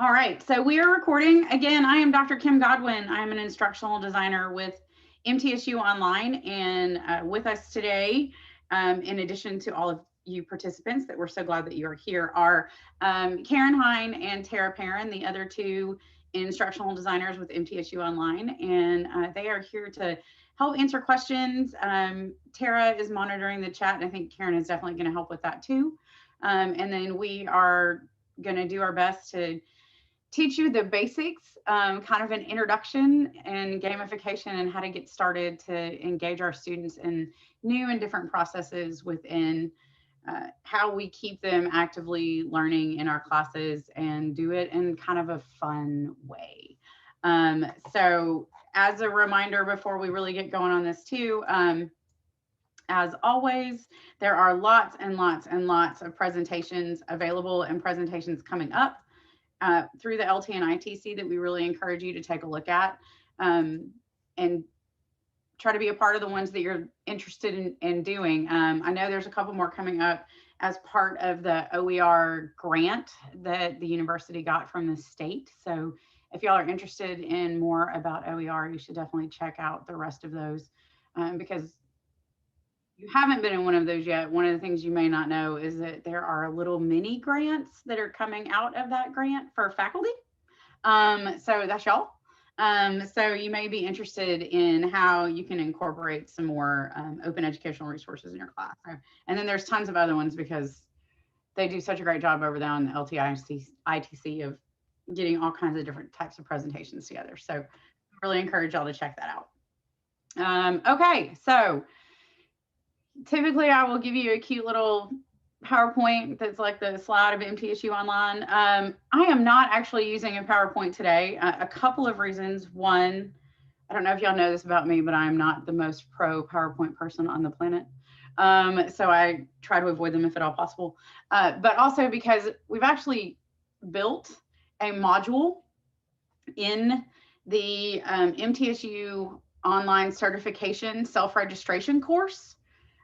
All right, so we are recording. Again, I am Dr. Kim Godwin. I'm an instructional designer with MTSU Online, and with us today, in addition to all of you participants that we're so glad that you are here, are Karen Hine and Tara Perrin, the other two instructional designers with MTSU Online, and they are here to help answer questions. Tara is monitoring the chat, and I think Karen is definitely going to help with that too. And then we are going to do our best to teach you the basics, kind of an introduction and gamification and how to get started to engage our students in new and different processes within how we keep them actively learning in our classes and do it in kind of a fun way. So as a reminder, before we really get going on this too, as always, there are lots and lots and lots of presentations available and presentations coming up through the LT and ITC that we really encourage you to take a look at and try to be a part of the ones that you're interested in doing. I know there's a couple more coming up as part of the OER grant that the university got from the state. So if y'all are interested in more about OER, you should definitely check out the rest of those because you haven't been in one of those yet, one of the things you may not know is that there are little mini grants that are coming out of that grant for faculty. So that's y'all. So you may be interested in how you can incorporate some more open educational resources in your class. And then there's tons of other ones because they do such a great job over there on the ITC of getting all kinds of different types of presentations together. So I really encourage y'all to check that out. Okay, so typically I will give you a cute little PowerPoint that's like the slide of MTSU Online. I am not actually using a PowerPoint today. A couple of reasons. One, I don't know if y'all know this about me, but I'm not the most pro PowerPoint person on the planet. So I try to avoid them if at all possible. But also because we've actually built a module in the MTSU Online Certification Self-Registration course.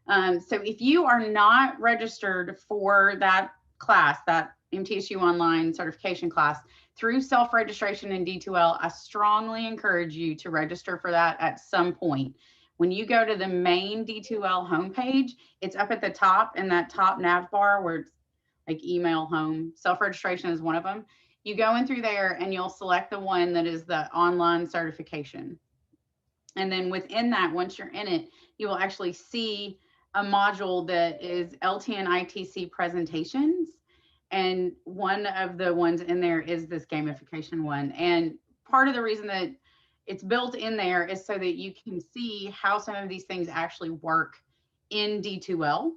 So if you are not registered for that class, that MTSU Online certification class through self-registration in D2L, I strongly encourage you to register for that at some point. When you go to the main D2L homepage, it's up at the top in that top nav bar where it's like email home. Self-registration is one of them. You go in through there and you'll select the one that is the online certification. And then within that, once you're in it, you will actually see a module that is LT and ITC presentations. And one of the ones in there is this gamification one. And part of the reason that it's built in there is so that you can see how some of these things actually work in D2L.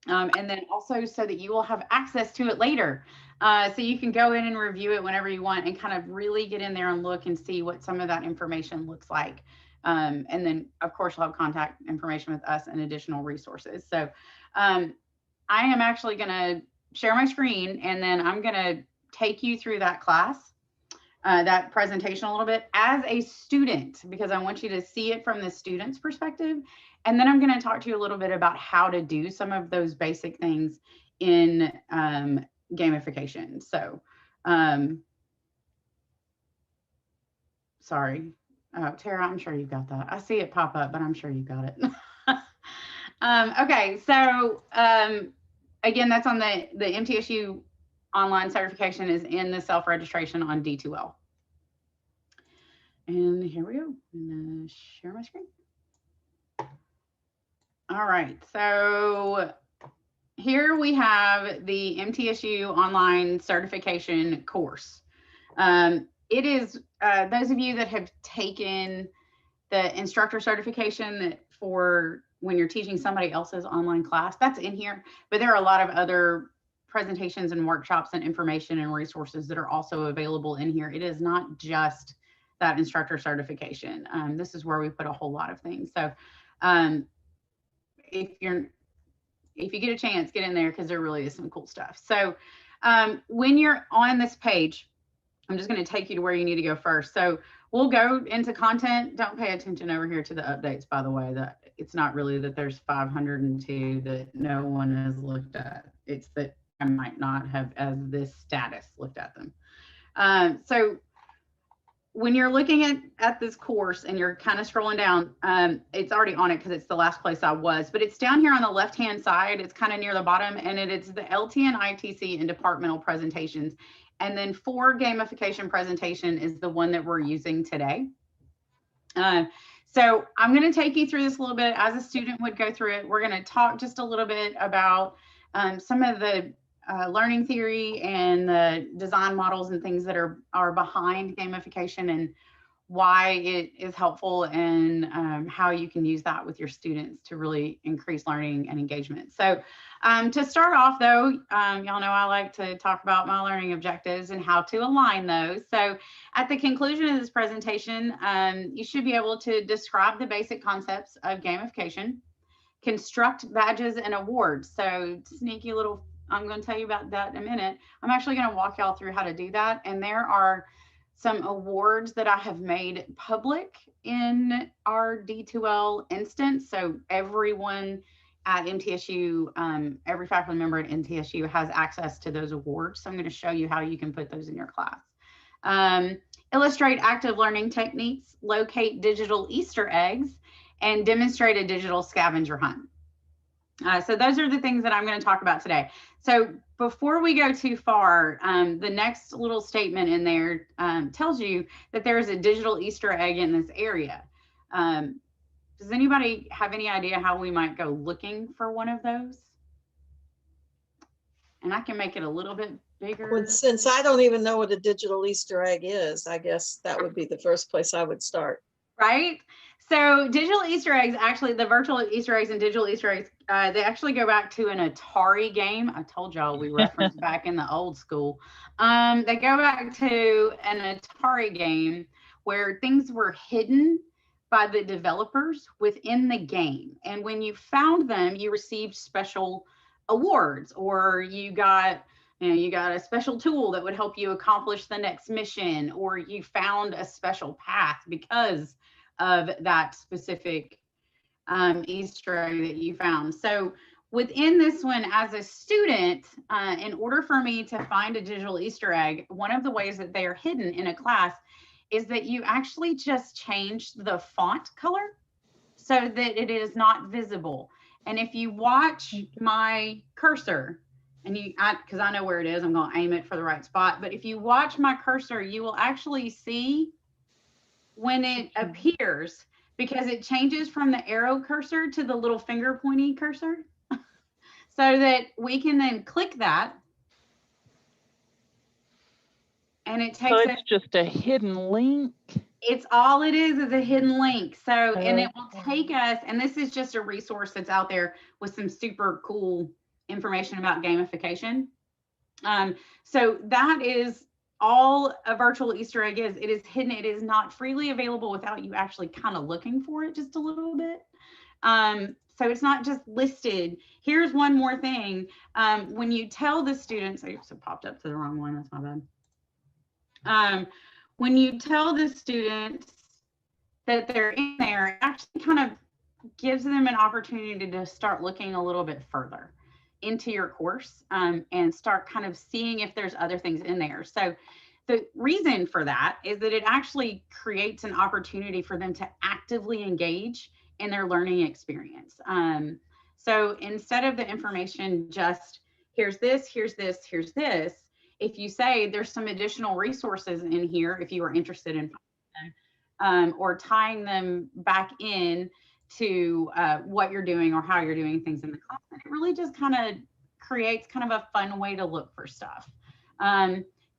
And then also so that you will have access to it later. So you can go in and review it whenever you want and kind of really get in there and look and see what some of that information looks like. And then, of course, you'll have contact information with us and additional resources. So I am actually going to share my screen, and then I'm going to take you through that class, that presentation a little bit as a student, because I want you to see it from the student's perspective. And then I'm going to talk to you a little bit about how to do some of those basic things in gamification. So, sorry. Tara, I'm sure you've got that. I see it pop up, but I'm sure you got it. Okay, so again, that's on the MTSU Online certification is in the self-registration on D2L. And here we go. I'm going to share my screen. All right, so here we have the MTSU Online certification course. It is those of you that have taken the instructor certification for when you're teaching somebody else's online class, that's in here, but there are a lot of other presentations and workshops and information and resources that are also available in here. It is not just that instructor certification. This is where we put a whole lot of things. So if you get a chance, get in there because there really is some cool stuff. So when you're on this page, I'm just going to take you to where you need to go first. So we'll go into content. Don't pay attention over here to the updates, by the way. That it's not really that there's 502 that no one has looked at. It's that I might not have, as this status, looked at them. So when you're looking at this course and you're kind of scrolling down, it's already on it because it's the last place I was, but it's down here on the left-hand side. It's kind of near the bottom, and it's the LTN, ITC, and departmental presentations. And then for gamification presentation is the one that we're using today. So I'm going to take you through this a little bit as a student would go through it. We're going to talk just a little bit about some of the learning theory and the design models and things that are behind gamification and why it is helpful and how you can use that with your students to really increase learning and engagement. So to start off though, y'all know I like to talk about my learning objectives and how to align those. So at the conclusion of this presentation, you should be able to describe the basic concepts of gamification, construct badges and awards. So sneaky little, I'm going to tell you about that in a minute. I'm actually going to walk y'all through how to do that. And there are some awards that I have made public in our D2L instance. So everyone at MTSU, every faculty member at MTSU has access to those awards. So I'm going to show you how you can put those in your class. Illustrate active learning techniques, locate digital Easter eggs, and demonstrate a digital scavenger hunt. So those are the things that I'm going to talk about today. So before we go too far, the next little statement in there tells you that there is a digital Easter egg in this area. Does anybody have any idea how we might go looking for one of those? And I can make it a little bit bigger. Well, since I don't even know what a digital Easter egg is, I guess that would be the first place I would start. Right? So digital Easter eggs, actually the virtual Easter eggs and digital Easter eggs, they actually go back to an Atari game. I told y'all we referenced back in the old school. They go back to an Atari game where things were hidden by the developers within the game. And when you found them, you received special awards, or you got a special tool that would help you accomplish the next mission, or you found a special path because of that specific Easter egg that you found. So within this one, as a student, in order for me to find a digital Easter egg, one of the ways that they are hidden in a class is that you actually just change the font color so that it is not visible. And if you watch my cursor, and because I know where it is, I'm going to aim it for the right spot. But if you watch my cursor, you will actually see when it appears, because it changes from the arrow cursor to the little finger pointy cursor, so that we can then click that. And it takes so it's just a hidden link. It's all it is a hidden link. So, and it will take us, and this is just a resource that's out there with some super cool information about gamification. So that is all a virtual Easter egg is. It is hidden. It is not freely available without you actually kind of looking for it just a little bit. So it's not just listed. Here's one more thing. When you tell the students, oops, it popped up to the wrong one. That's my bad. When you tell the students that they're in there, it actually kind of gives them an opportunity to start looking a little bit further into your course and start kind of seeing if there's other things in there. So the reason for that is that it actually creates an opportunity for them to actively engage in their learning experience. So instead of the information just, here's this, here's this, here's this, if you say there's some additional resources in here, if you are interested in or tying them back in to what you're doing or how you're doing things in the class, it really just kind of creates kind of a fun way to look for stuff.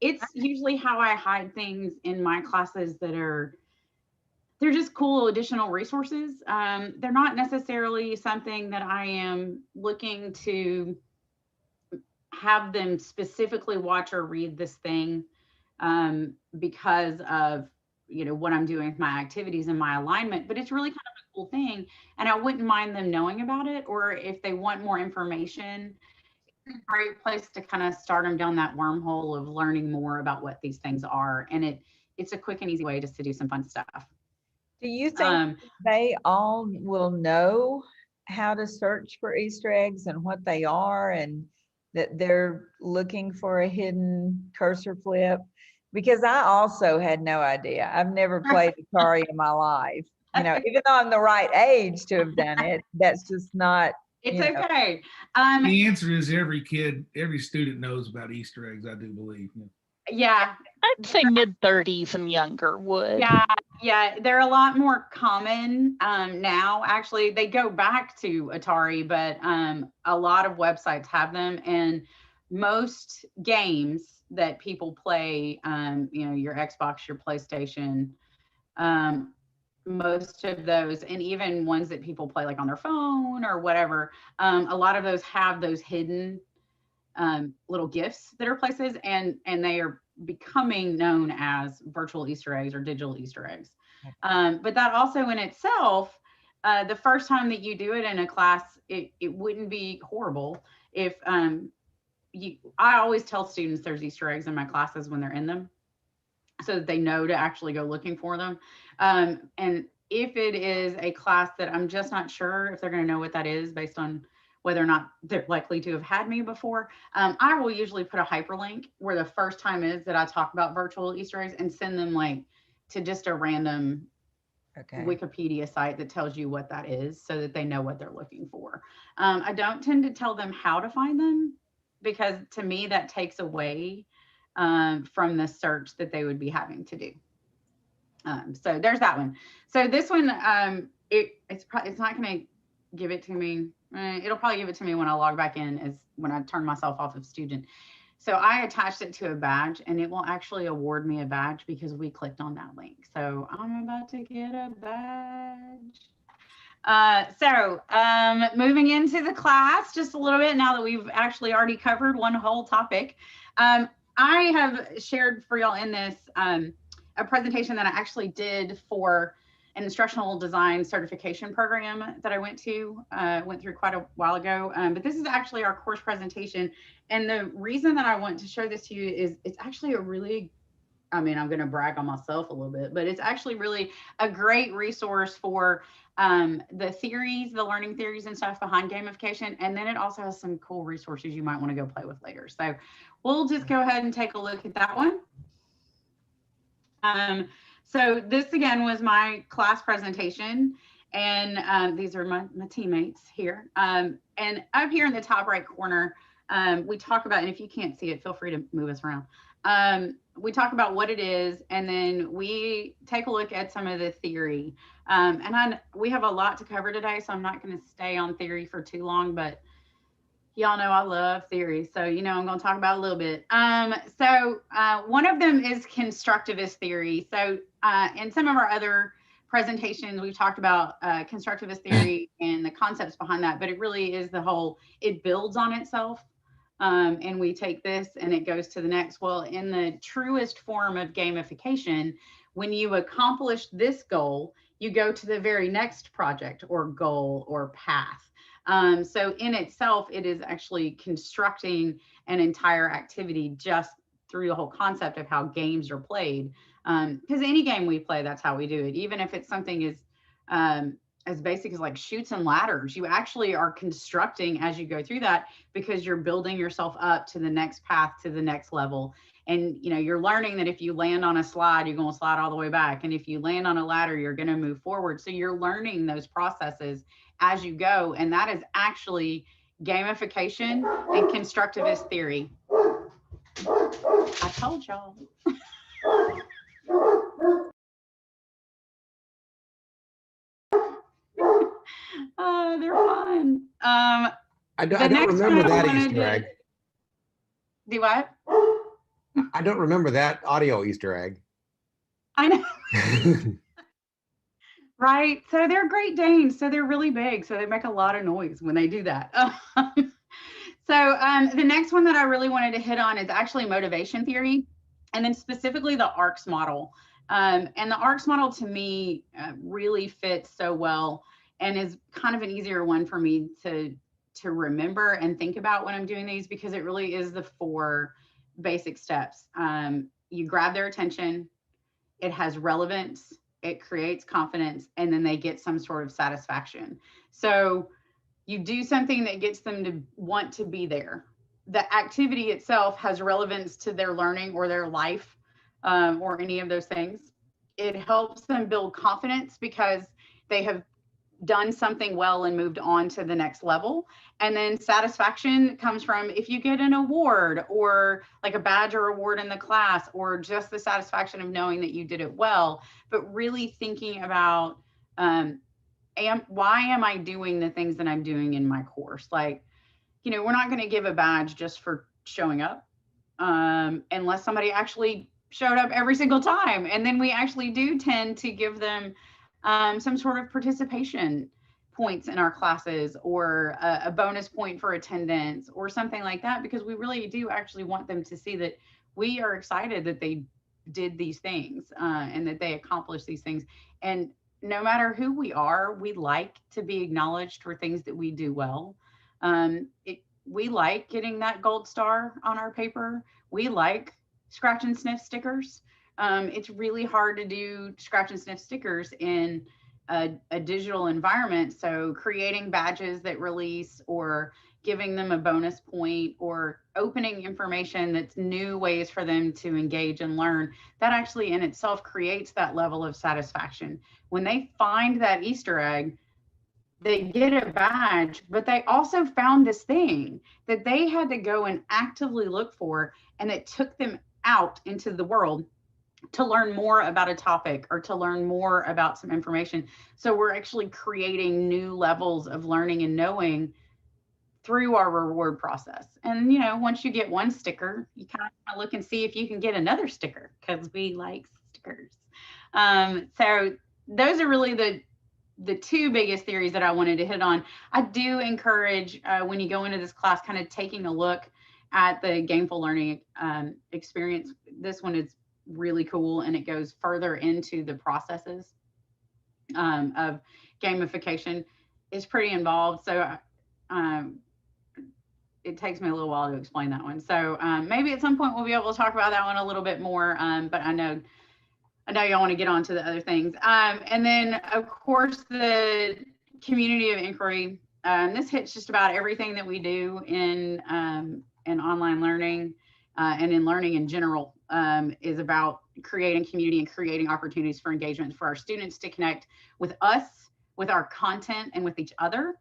It's usually how I hide things in my classes that they're just cool additional resources. They're not necessarily something that I am looking to have them specifically watch or read this thing because of what I'm doing with my activities and my alignment, but it's really kind of a cool thing, and I wouldn't mind them knowing about it, or if they want more information, it's a great place to kind of start them down that wormhole of learning more about what these things are, and it's a quick and easy way just to do some fun stuff. Do you think they all will know how to search for Easter eggs and what they are, and that they're looking for a hidden cursor flip? Because I also had no idea. I've never played Atari in my life. You know, even though I'm the right age to have done it, that's just not. It's you know. okay. The answer is every kid, every student knows about Easter eggs, I do believe. Yeah. I'd say mid-30s and younger would. Yeah, they're a lot more common now. Actually, they go back to Atari, but a lot of websites have them, and most games that people play, you know, your Xbox, your PlayStation, most of those, and even ones that people play like on their phone or whatever, a lot of those have those hidden little gifts that are places, and they are becoming known as virtual Easter eggs or digital Easter eggs. But that also in itself, the first time that you do it in a class, it wouldn't be horrible if I always tell students there's Easter eggs in my classes when they're in them, so that they know to actually go looking for them. And if it is a class that I'm just not sure if they're going to know what that is based on whether or not they're likely to have had me before, I will usually put a hyperlink where the first time is that I talk about virtual Easter eggs, and send them like to just a random Wikipedia site that tells you what that is, so that they know what they're looking for. I don't tend to tell them how to find them, because to me that takes away from the search that they would be having to do. So there's that one. So this one, it's not going to give it to me. It'll probably give it to me when I log back in, as when I turn myself off of student. So I attached it to a badge, and it will actually award me a badge because we clicked on that link. So I'm about to get a badge. Moving into the class just a little bit, now that we've actually already covered one whole topic. I have shared for y'all in this a presentation that I actually did for an instructional design certification program that I went through quite a while ago. But this is actually our course presentation. And the reason that I want to show this to you is it's actually a really, I mean, I'm going to brag on myself a little bit, but it's actually really a great resource for the theories, the learning theories and stuff behind gamification. And then it also has some cool resources you might want to go play with later. So we'll just go ahead and take a look at that one. So this again was my class presentation, and these are my teammates here. And up here in the top right corner, we talk about, and if you can't see it, feel free to move us around. We talk about what it is, and then we take a look at some of the theory. We have a lot to cover today, so I'm not going to stay on theory for too long, but y'all know I love theory, so you know I'm going to talk about a little bit. One of them is constructivist theory. So in some of our other presentations, we've talked about constructivist theory and the concepts behind that, but it really is it builds on itself. And we take this and it goes to the next. Well, in the truest form of gamification, when you accomplish this goal, you go to the very next project or goal or path. So in itself, it is actually constructing an entire activity just through the whole concept of how games are played. Because any game we play, that's how we do it. Even if it's something as basic as like chutes and ladders, you actually are constructing as you go through that, because you're building yourself up to the next path, to the next level. And you know, you're learning that if you land on a slide, you're going to slide all the way back. And if you land on a ladder, you're going to move forward. So you're learning those processes as you go. And that is actually gamification and constructivist theory. I told y'all. They're fun. I don't remember that Easter egg. Do what? I don't remember that audio Easter egg. I know. Right. So they're Great Danes. So they're really big. So they make a lot of noise when they do that. The next one that I really wanted to hit on is actually motivation theory, and then specifically the ARCS model. And the ARCS model to me really fits so well, and is kind of an easier one for me to remember and think about when I'm doing these, because it really is the 4 basic steps. You grab their attention, it has relevance, it creates confidence, and then they get some sort of satisfaction. So you do something that gets them to want to be there. The activity itself has relevance to their learning or their life. or any of those things. It helps them build confidence because they have done something well and moved on to the next level. And then satisfaction comes from if you get an award or like a badge or award in the class, or just the satisfaction of knowing that you did it well, but really thinking about why am I doing the things that I'm doing in my course? Like, we're not going to give a badge just for showing up unless somebody actually showed up every single time. And then we actually do tend to give them some sort of participation points in our classes, or a bonus point for attendance or something like that, because we really do actually want them to see that we are excited that they did these things and that they accomplished these things. And no matter who we are, we like to be acknowledged for things that we do well. We like getting that gold star on our paper. We like scratch and sniff stickers. It's really hard to do scratch and sniff stickers in a digital environment. So creating badges that release, or giving them a bonus point, or opening information that's new ways for them to engage and learn, that actually in itself creates that level of satisfaction. When they find that Easter egg, they get a badge, but they also found this thing that they had to go and actively look for, and it took them out into the world to learn more about a topic or to learn more about some information. So we're actually creating new levels of learning and knowing through our reward process. And once you get one sticker, you kind of look and see if you can get another sticker, because we like stickers. So those are really the two biggest theories that I wanted to hit on. I do encourage when you go into this class, kind of taking a look at the gameful learning experience. This one is really cool, and it goes further into the processes of gamification. It's pretty involved, so it takes me a little while to explain that one. So maybe at some point we'll be able to talk about that one a little bit more, but I know y'all want to get on to the other things. And then of course the community of inquiry. This hits just about everything that we do in online learning and in learning in general, is about creating community and creating opportunities for engagement for our students to connect with us, with our content, and with each other.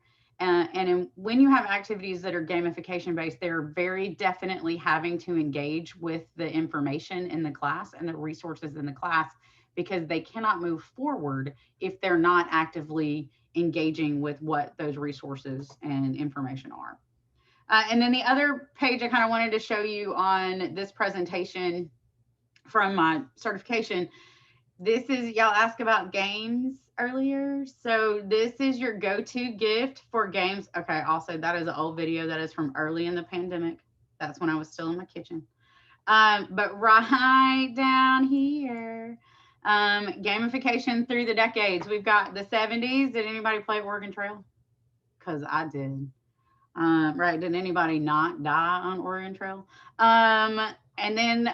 When you have activities that are gamification based, they're very definitely having to engage with the information in the class and the resources in the class, because they cannot move forward if they're not actively engaging with what those resources and information are. And then the other page I kind of wanted to show you on this presentation from my certification, this is, y'all asked about games earlier. So this is your go-to gift for games. Okay, also that is an old video that is from early in the pandemic. That's when I was still in my kitchen. But right down here, gamification through the decades. We've got the 70s. Did anybody play Oregon Trail? Because I did. Right, did anybody not die on Oregon Trail? And then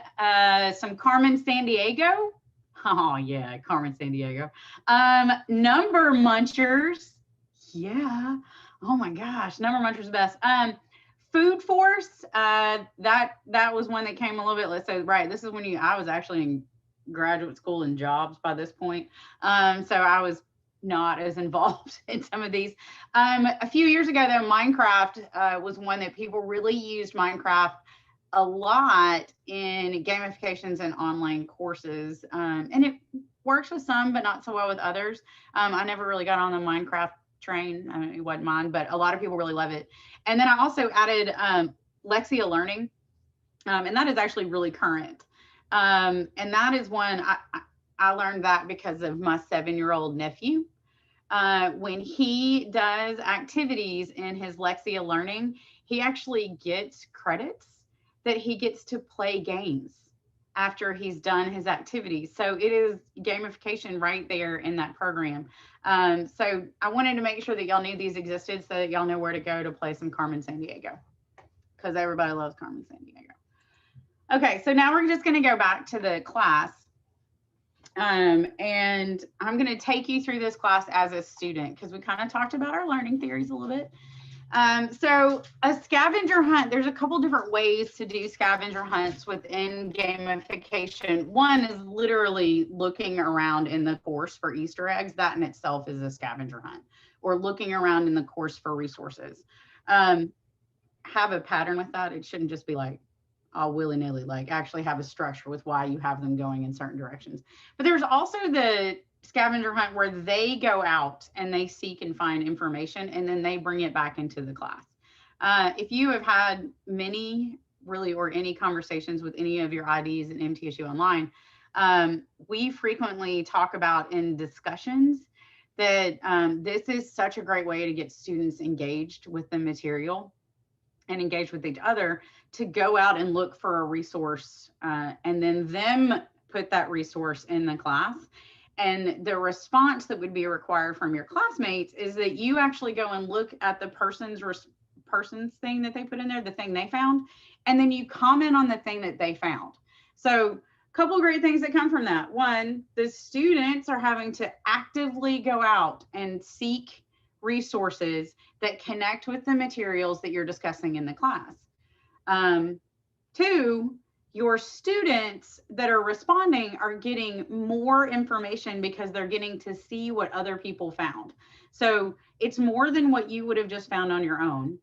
some Carmen Sandiego. Oh yeah, Carmen Sandiego. Number munchers. Yeah. Oh my gosh, number munchers the best. Food Force. That was one that came a little bit. So right, this is when I was actually in graduate school and jobs by this point. So I was not as involved in some of these. A few years ago though, Minecraft was one that people really used Minecraft a lot in gamifications and online courses. And it works with some, but not so well with others. I never really got on the Minecraft train. I mean, it wasn't mine, but a lot of people really love it. And then I also added Lexia Learning, and that is actually really current. And that is one I learned that because of my 7-year-old nephew. When he does activities in his Lexia Learning, he actually gets credits that he gets to play games after he's done his activities. So it is gamification right there in that program. So I wanted to make sure that y'all knew these existed so that y'all know where to go to play some Carmen Sandiego, because everybody loves Carmen Sandiego. Okay, so now we're just going to go back to the class. And I'm going to take you through this class as a student, because we kind of talked about our learning theories a little bit. So a scavenger hunt, there's a couple different ways to do scavenger hunts within gamification. One is literally looking around in the course for Easter eggs. That in itself is a scavenger hunt, or looking around in the course for resources. Have a pattern with that. It shouldn't just be like all willy-nilly, like actually have a structure with why you have them going in certain directions. But there's also the scavenger hunt where they go out and they seek and find information and then they bring it back into the class. If you have had many really or any conversations with any of your IDs in MTSU Online, we frequently talk about in discussions that this is such a great way to get students engaged with the material and engage with each other, to go out and look for a resource and then them put that resource in the class. And the response that would be required from your classmates is that you actually go and look at the person's thing that they put in there, the thing they found, and then you comment on the thing that they found. So a couple great things that come from that. One, the students are having to actively go out and seek resources that connect with the materials that you're discussing in the class. Two, your students that are responding are getting more information because they're getting to see what other people found. So it's more than what you would have just found on your own.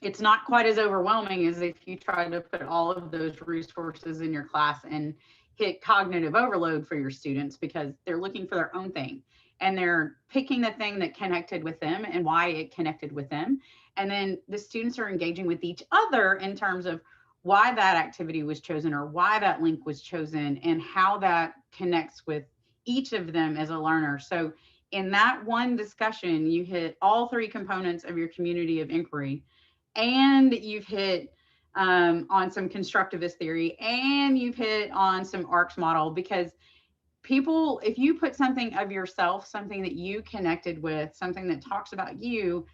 It's not quite as overwhelming as if you try to put all of those resources in your class and hit cognitive overload for your students, because they're looking for their own thing and they're picking the thing that connected with them and why it connected with them. And then the students are engaging with each other in terms of why that activity was chosen or why that link was chosen and how that connects with each of them as a learner. So in that one discussion, you hit all three components of your community of inquiry, and you've hit on some constructivist theory, and you've hit on some ARCS model, because people, if you put something of yourself, something that you connected with, something that talks about you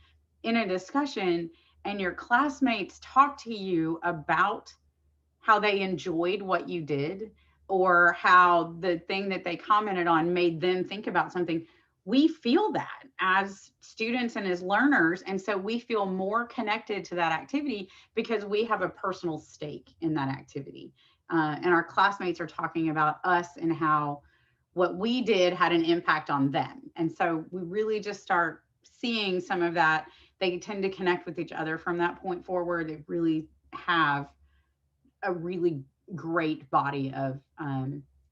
in a discussion, and your classmates talk to you about how they enjoyed what you did or how the thing that they commented on made them think about something, we feel that as students and as learners. And so we feel more connected to that activity because we have a personal stake in that activity. And our classmates are talking about us and how what we did had an impact on them. And so we really just start seeing some of that. They tend to connect with each other from that point forward. They really have a really great body of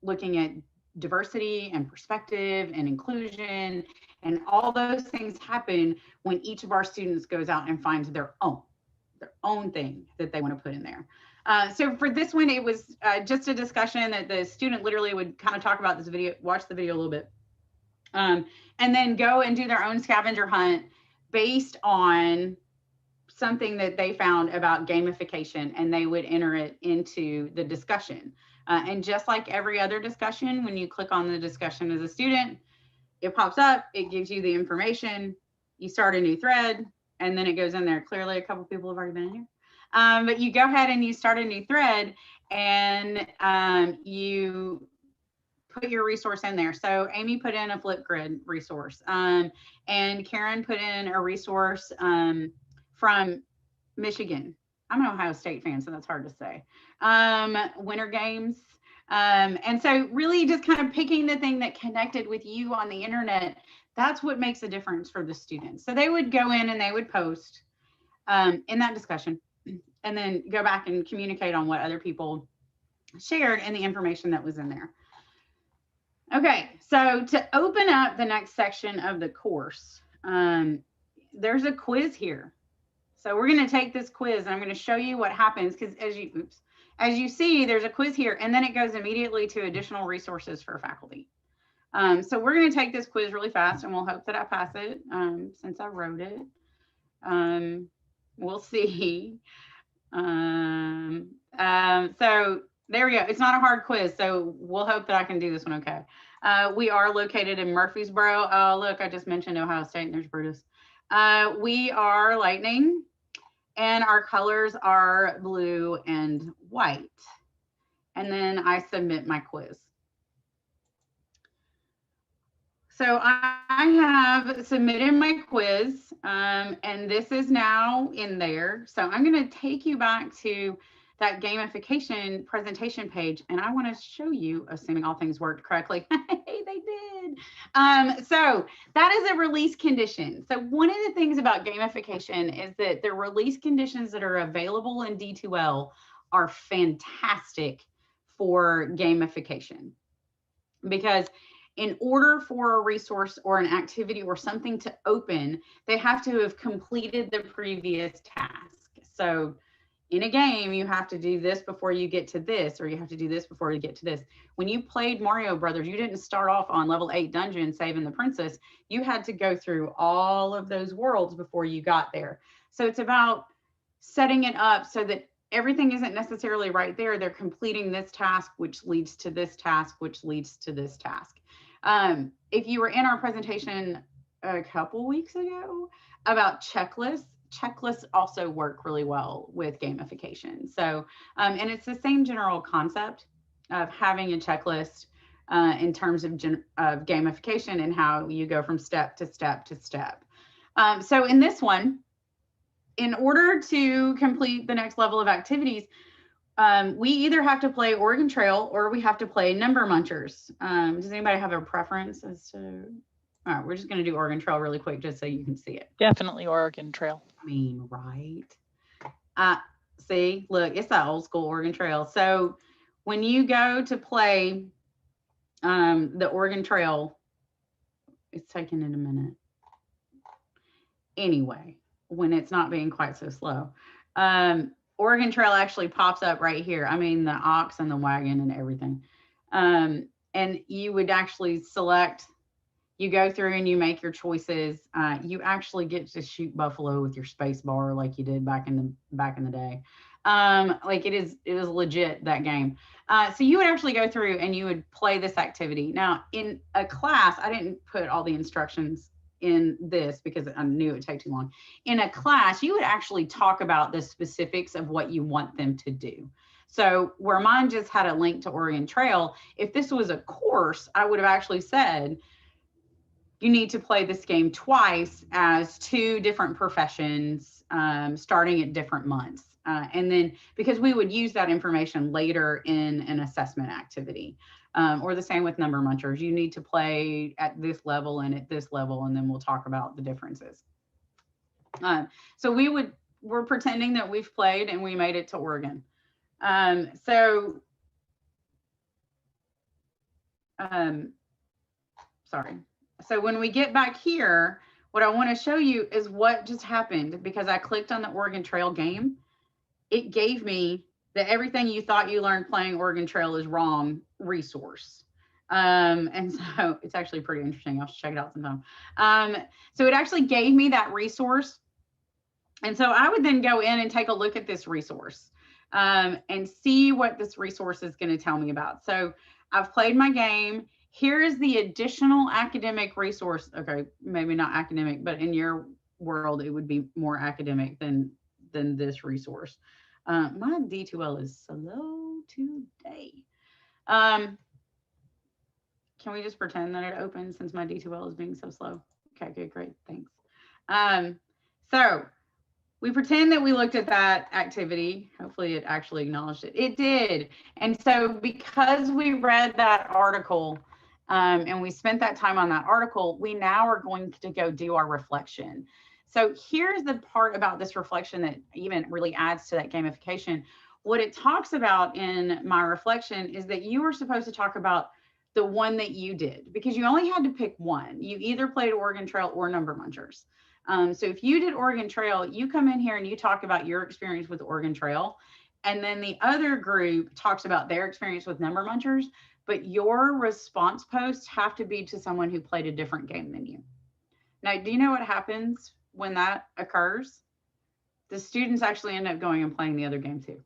looking at diversity and perspective and inclusion, and all those things happen when each of our students goes out and finds their own thing that they want to put in there. So for this one, it was just a discussion that the student literally would kind of talk about this video, watch the video a little bit, and then go and do their own scavenger hunt based on something that they found about gamification, and they would enter it into the discussion. And just like every other discussion, when you click on the discussion as a student, it pops up, it gives you the information, you start a new thread, and then it goes in there. Clearly, a couple people have already been in here. But you go ahead and you start a new thread, and you put your resource in there. So Amy put in a Flipgrid resource, and Karen put in a resource from Michigan. I'm an Ohio State fan, so that's hard to say. Winter Games. And so really just kind of picking the thing that connected with you on the internet, that's what makes a difference for the students. So they would go in and they would post in that discussion, and then go back and communicate on what other people shared and the information that was in there. Okay, so to open up the next section of the course, there's a quiz here. So we're going to take this quiz, and I'm going to show you what happens, because as you see, there's a quiz here, and then it goes immediately to additional resources for faculty. So we're going to take this quiz really fast, and we'll hope that I pass it since I wrote it. We'll see. So there we go. It's not a hard quiz, so we'll hope that I can do this one okay. We are located in Murfreesboro. Oh, look, I just mentioned Ohio State, and there's Brutus. We are Lightning, and our colors are blue and white. And then I submit my quiz. So I I have submitted my quiz, and this is now in there. So I'm going to take you back to that gamification presentation page, and I want to show you, assuming all things worked correctly. Hey, they did. So that is a release condition. So one of the things about gamification is that the release conditions that are available in D2L are fantastic for gamification, because in order for a resource or an activity or something to open, they have to have completed the previous task. So in a game, you have to do this before you get to this, or you have to do this before you get to this. When you played Mario Brothers, you didn't start off on level 8 dungeon saving the princess. You had to go through all of those worlds before you got there. So it's about setting it up so that everything isn't necessarily right there. They're completing this task, which leads to this task, which leads to this task. If you were in our presentation a couple weeks ago about checklists, checklists also work really well with gamification. So, and it's the same general concept of having a checklist in terms of gamification and how you go from step to step to step. So in this one, in order to complete the next level of activities, we either have to play Oregon Trail or we have to play Number Munchers. Does anybody have a preference as to? All right, we're just going to do Oregon Trail really quick just so you can see it. Definitely Oregon Trail. I mean, right? See, look, it's that old school Oregon Trail. So when you go to play the Oregon Trail, it's taking it a minute. Anyway, when it's not being quite so slow. Oregon Trail actually pops up right here. I mean, the ox and the wagon and everything. And you would actually select, you go through and you make your choices. You actually get to shoot buffalo with your space bar like you did back in the day. Like it is legit, that game. So you would actually go through and you would play this activity. Now in a class, I didn't put all the instructions in this because I knew it would take too long. In a class, you would actually talk about the specifics of what you want them to do. So where mine just had a link to Oregon Trail, if this was a course, I would have actually said, you need to play this game twice as 2 different professions, starting at different months. And then because we would use that information later in an assessment activity. Or the same with Number Munchers. You need to play at this level and at this level, and then we'll talk about the differences. So we're pretending that we've played and we made it to Oregon. Sorry. So when we get back here, what I want to show you is what just happened because I clicked on the Oregon Trail game. It gave me the everything you thought you learned playing Oregon Trail is wrong resource. And so it's actually pretty interesting. I'll check it out sometime. So it actually gave me that resource. And so I would then go in and take a look at this resource and see what this resource is going to tell me about. So I've played my game. Here is the additional academic resource. Okay, maybe not academic, but in your world, it would be more academic than this resource. My D2L is slow today. Can we just pretend that it opens since my D2L is being so slow? Okay, good, great, thanks. So we pretend that we looked at that activity. Hopefully it actually acknowledged it. It did. And so because we read that article and we spent that time on that article, we now are going to go do our reflection. So here's the part about this reflection that even really adds to that gamification. What it talks about in my reflection is that you were supposed to talk about the one that you did because you only had to pick one. You either played Oregon Trail or Number Munchers. So if you did Oregon Trail, you come in here and you talk about your experience with Oregon Trail. And then the other group talks about their experience with Number Munchers, but your response posts have to be to someone who played a different game than you. Now, do you know what happens when that occurs? The students actually end up going and playing the other game too,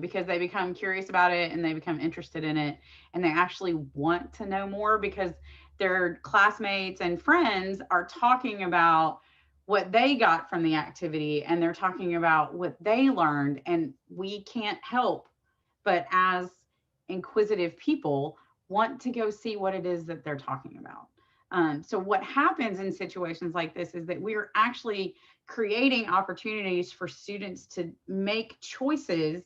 because they become curious about it and they become interested in it and they actually want to know more because their classmates and friends are talking about what they got from the activity and they're talking about what they learned, and we can't help but as inquisitive people want to go see what it is that they're talking about. So what happens in situations like this is that we're actually creating opportunities for students to make choices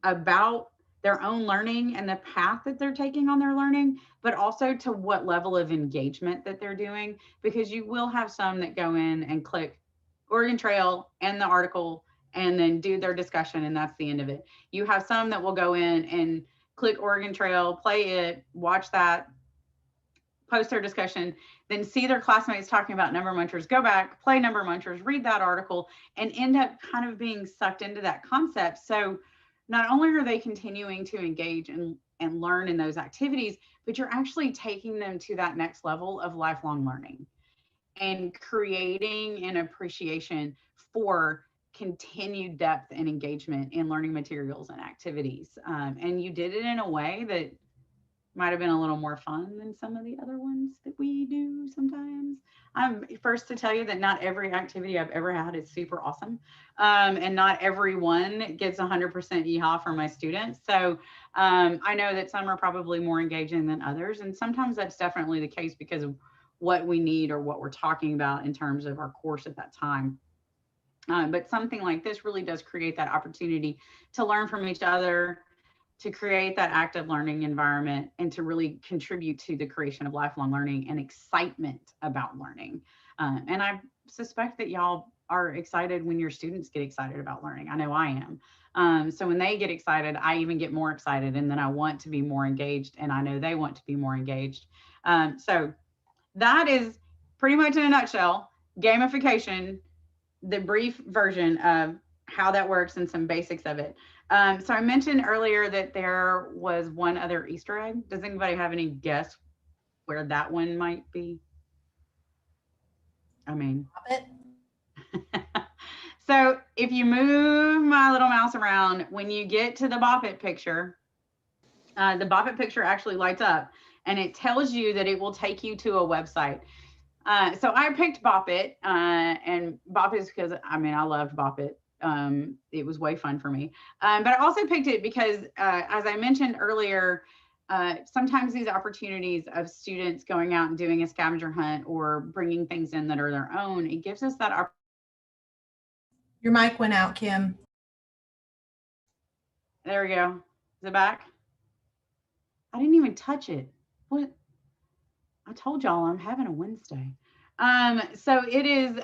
about their own learning and the path that they're taking on their learning, but also to what level of engagement that they're doing, because you will have some that go in and click Oregon Trail and the article and then do their discussion, and that's the end of it. You have some that will go in and click Oregon Trail, play it, watch that, post their discussion, then see their classmates talking about number munchers, go back, play number munchers, read that article, and end up kind of being sucked into that concept. So not only are they continuing to engage and learn in those activities, but you're actually taking them to that next level of lifelong learning and creating an appreciation for continued depth and engagement in learning materials and activities. And you did it in a way that might have been a little more fun than some of the other ones that we do sometimes. I'm first to tell you that not every activity I've ever had is super awesome. And not everyone gets 100% yeehaw from my students. So I know that some are probably more engaging than others. And sometimes that's definitely the case because of what we need or what we're talking about in terms of our course at that time. But something like this really does create that opportunity to learn from each other, to create that active learning environment, and to really contribute to the creation of lifelong learning and excitement about learning. And I suspect that y'all are excited when your students get excited about learning. I know I am. So when they get excited, I even get more excited, and then I want to be more engaged, and I know they want to be more engaged. So that is pretty much in a nutshell, gamification, the brief version of how that works and some basics of it. So I mentioned earlier that there was one other Easter egg. Does anybody have any guess where that one might be? I mean, so if you move my little mouse around, when you get to the Bop It picture, the Bop It picture actually lights up and it tells you that it will take you to a website. So I picked Bop It, and Bop It is because, I mean, I loved Bop It. It was way fun for me. But I also picked it because, as I mentioned earlier, sometimes these opportunities of students going out and doing a scavenger hunt or bringing things in that are their own, it gives us that opportunity. Your mic went out, Kim. There we go. Is it back? I didn't even touch it. What? I told y'all I'm having a Wednesday. So it is,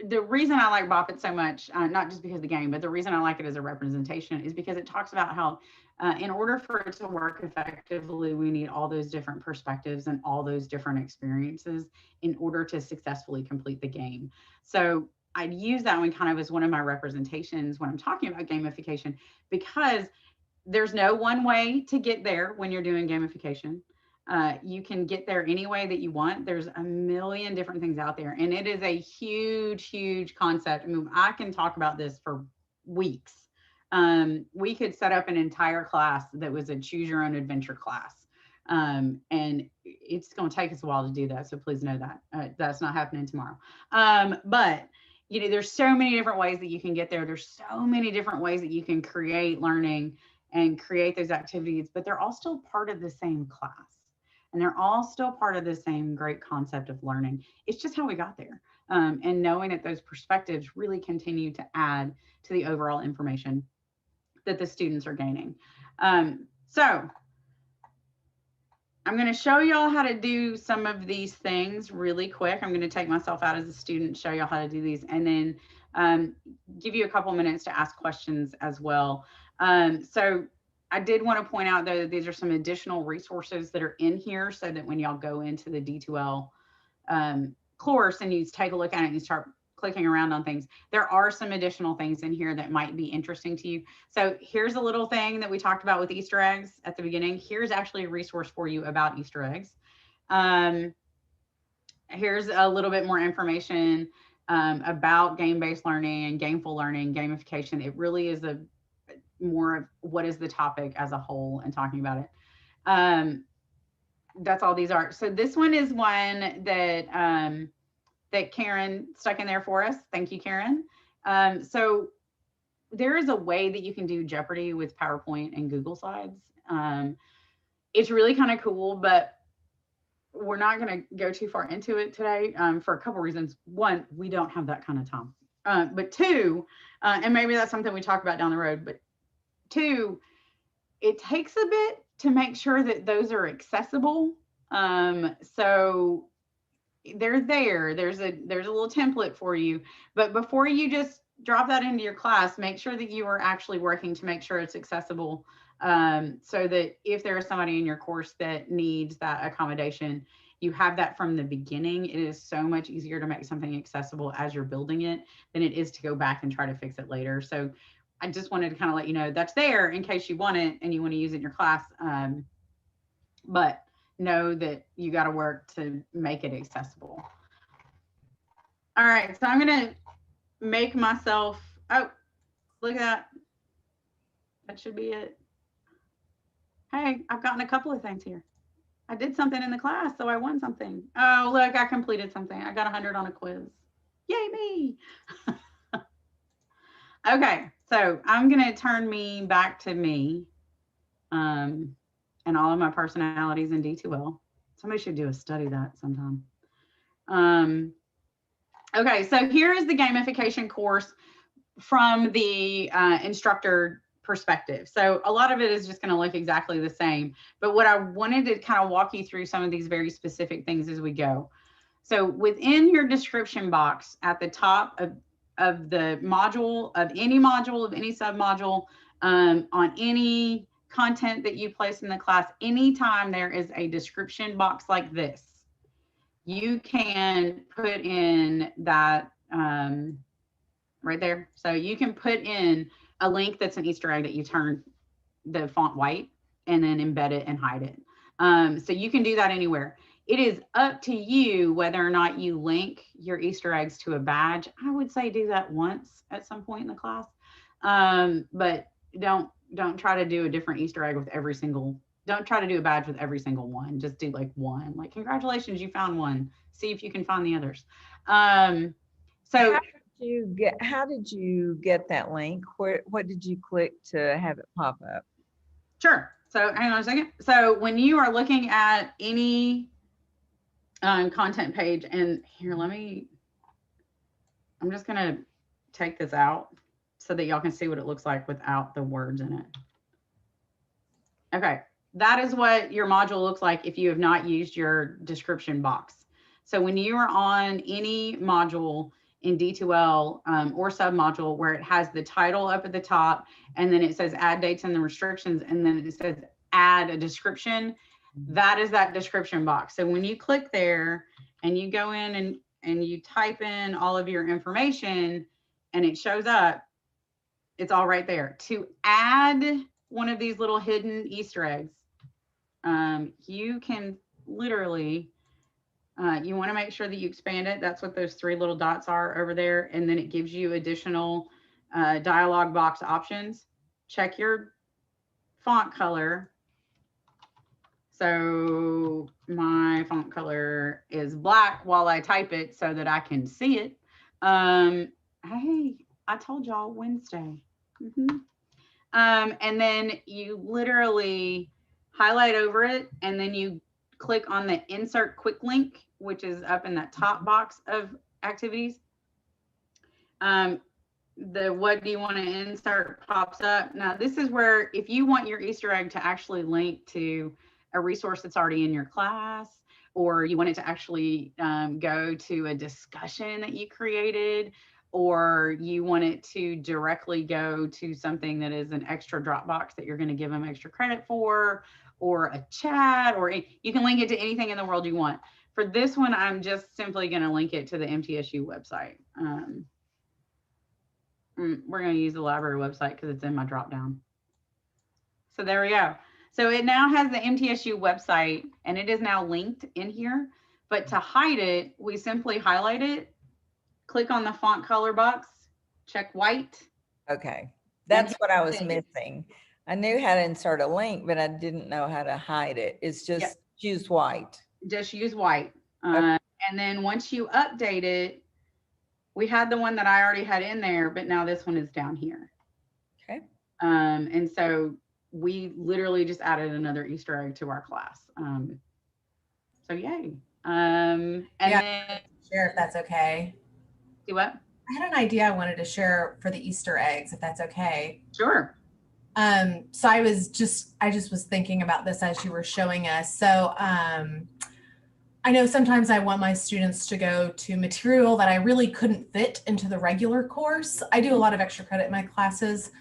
the reason I like Bop It so much, not just because of the game, but the reason I like it as a representation is because it talks about how in order for it to work effectively, we need all those different perspectives and all those different experiences in order to successfully complete the game. So I'd use that one kind of as one of my representations when I'm talking about gamification, because there's no one way to get there when you're doing gamification. You can get there any way that you want. There's a million different things out there, and it is a huge, huge concept. I mean, I can talk about this for weeks. We could set up an entire class that was a choose your own adventure class. And it's going to take us a while to do that. So please know that that's not happening tomorrow. But you know, there's so many different ways that you can get there. There's so many different ways that you can create learning and create those activities, but they're all still part of the same class. And they're all still part of the same great concept of learning. It's just how we got there. And knowing that those perspectives really continue to add to the overall information that the students are gaining. So I'm going to show y'all how to do some of these things really quick. I'm going to take myself out as a student, show y'all how to do these, and then give you a couple minutes to ask questions as well. So I did want to point out, though, that these are some additional resources that are in here so that when y'all go into the D2L course and you take a look at it and you start clicking around on things, there are some additional things in here that might be interesting to you. So here's a little thing that we talked about with Easter eggs at the beginning. Here's actually a resource for you about Easter eggs. Here's a little bit more information about game-based learning and gameful learning, gamification. It really is a more of what is the topic as a whole and talking about it. That's all these are. So this one is one that that Karen stuck in there for us. Thank you, Karen. So there is a way that you can do Jeopardy with PowerPoint and Google Slides. It's really kind of cool, but we're not going to go too far into it today for a couple reasons. One, we don't have that kind of time. But two, and maybe that's something we talk about down the road, but two, it takes a bit to make sure that those are accessible. So they're there. There's a little template for you. But before you just drop that into your class, make sure that you are actually working to make sure it's accessible, so that if there is somebody in your course that needs that accommodation, you have that from the beginning. It is so much easier to make something accessible as you're building it than it is to go back and try to fix it later. So I just wanted to kind of let you know that's there in case you want it and you want to use it in your class. But know that you got to work to make it accessible. All right, so I'm going to make myself, oh, look at that. That should be it. Hey, I've gotten a couple of things here. I did something in the class, so I won something. Oh, look, I completed something. I got 100 on a quiz. Yay, me. Okay, so I'm going to turn me back to me and all of my personalities in D2L. Somebody should do a study that sometime. Okay, so here is the gamification course from the instructor perspective. So a lot of it is just going to look exactly the same, but what I wanted to kind of walk you through some of these very specific things as we go. So within your description box at the top of the module, of any submodule, on any content that you place in the class, anytime there is a description box like this, you can put in that right there. So you can put in a link that's an Easter egg that you turn the font white and then embed it and hide it. So you can do that anywhere. It is up to you whether or not you link your Easter eggs to a badge. I would say do that once at some point in the class, but don't try to do a different Easter egg with every single. Don't try to do a badge with every single one. Just do like one. Like, congratulations, you found one. See if you can find the others. So how did you get that link? What did you click to have it pop up? Sure. So hang on a second. So when you are looking at any content page, and here, I'm just gonna take this out so that y'all can see what it looks like without the words in it. Okay, that is what your module looks like if you have not used your description box. So when you are on any module in D2L or submodule where it has the title up at the top, and then it says add dates and the restrictions, and then it says add a description, that is that description box. So when you click there and you go in and you type in all of your information and it shows up, it's all right there. To add one of these little hidden Easter eggs, you can literally, you want to make sure that you expand it. That's what those three little dots are over there. And then it gives you additional dialog box options. Check your font color. So my font color is black while I type it so that I can see it. Hey, I told y'all Wednesday. And then you literally highlight over it, and then you click on the insert quick link, which is up in that top box of activities. The what do you want to insert pops up. Now this is where, if you want your Easter egg to actually link to a resource that's already in your class, or you want it to actually go to a discussion that you created, or you want it to directly go to something that is an extra Dropbox that you're going to give them extra credit for, or a chat, or you can link it to anything in the world you want. For this one, I'm just simply going to link it to the MTSU website. We're going to use the library website because it's in my dropdown. So there we go. So it now has the MTSU website, and it is now linked in here. But to hide it, we simply highlight it, click on the font color box, check white. Okay, that's what I was missing. I knew how to insert a link, but I didn't know how to hide it. It's just use white. Just use white. And then once you update it, we had the one that I already had in there, but now this one is down here. Okay. And so we literally just added another Easter egg to our class. So So yay. And Yeah. then Share if that's okay. do what? I had an idea I wanted to share for the Easter eggs, if that's okay. Sure. So I just was thinking about this as you were showing us. So I know sometimes I want my students to go to material that I really couldn't fit into the regular course. I do a lot of extra credit in my classes.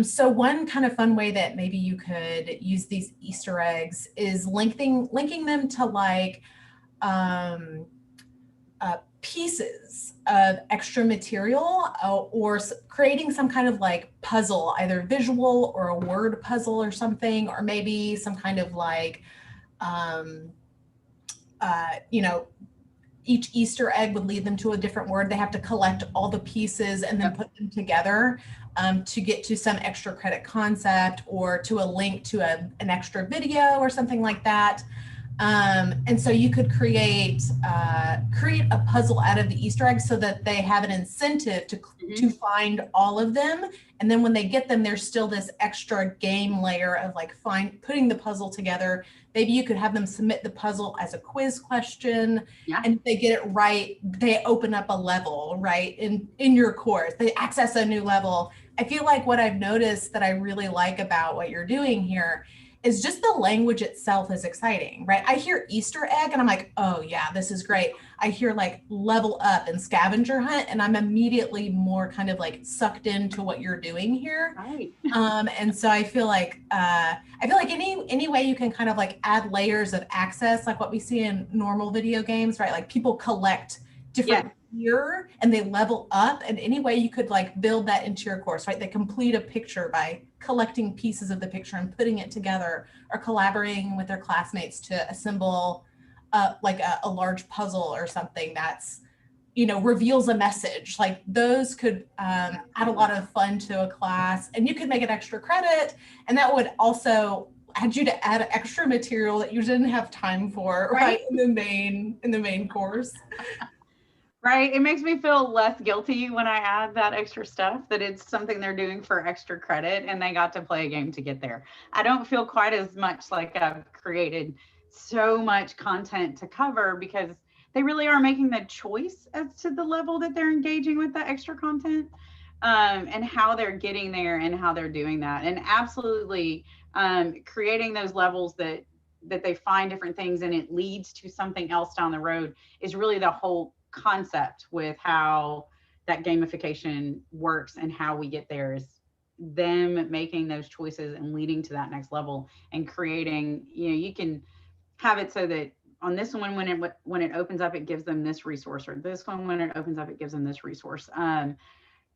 So one kind of fun way that maybe you could use these Easter eggs is linking them to like pieces of extra material or creating some kind of like puzzle, either visual or a word puzzle or something, or maybe some kind of like, you know, each Easter egg would lead them to a different word. They have to collect all the pieces and then put them together to get to some extra credit concept or to a link to an extra video or something like that. And so you could create a puzzle out of the Easter eggs so that they have an incentive to find all of them. And then when they get them, there's still this extra game layer of like putting the puzzle together. Maybe you could have them submit the puzzle as a quiz question. Yeah. And if they get it right, they open up a level, right? In your course, they access a new level. I feel like what I've noticed that I really like about what you're doing here is just the language itself is exciting, right? I hear Easter egg and I'm like, oh yeah, this is great. I hear like level up and scavenger hunt and I'm immediately more kind of like sucked into what you're doing here. Right. And so I feel like any way you can kind of like add layers of access, like what we see in normal video games, right? Like people collect different gear and they level up, and any way you could like build that into your course, right? They complete a picture by collecting pieces of the picture and putting it together, or collaborating with their classmates to assemble like a large puzzle or something that's, you know, reveals a message. Like those could add a lot of fun to a class, and you could make it extra credit, and that would also add you to add extra material that you didn't have time for, right? In the main course. Right. It makes me feel less guilty when I add that extra stuff, that it's something they're doing for extra credit and they got to play a game to get there. I don't feel quite as much like I've created so much content to cover, because they really are making the choice as to the level that they're engaging with that extra content, and how they're getting there and how they're doing that. And absolutely creating those levels that they find different things and it leads to something else down the road is really the whole concept with how that gamification works, and how we get there is them making those choices and leading to that next level and creating, you know, you can have it so that on this one, when it opens up, it gives them this resource, or this one, when it opens up, it gives them this resource.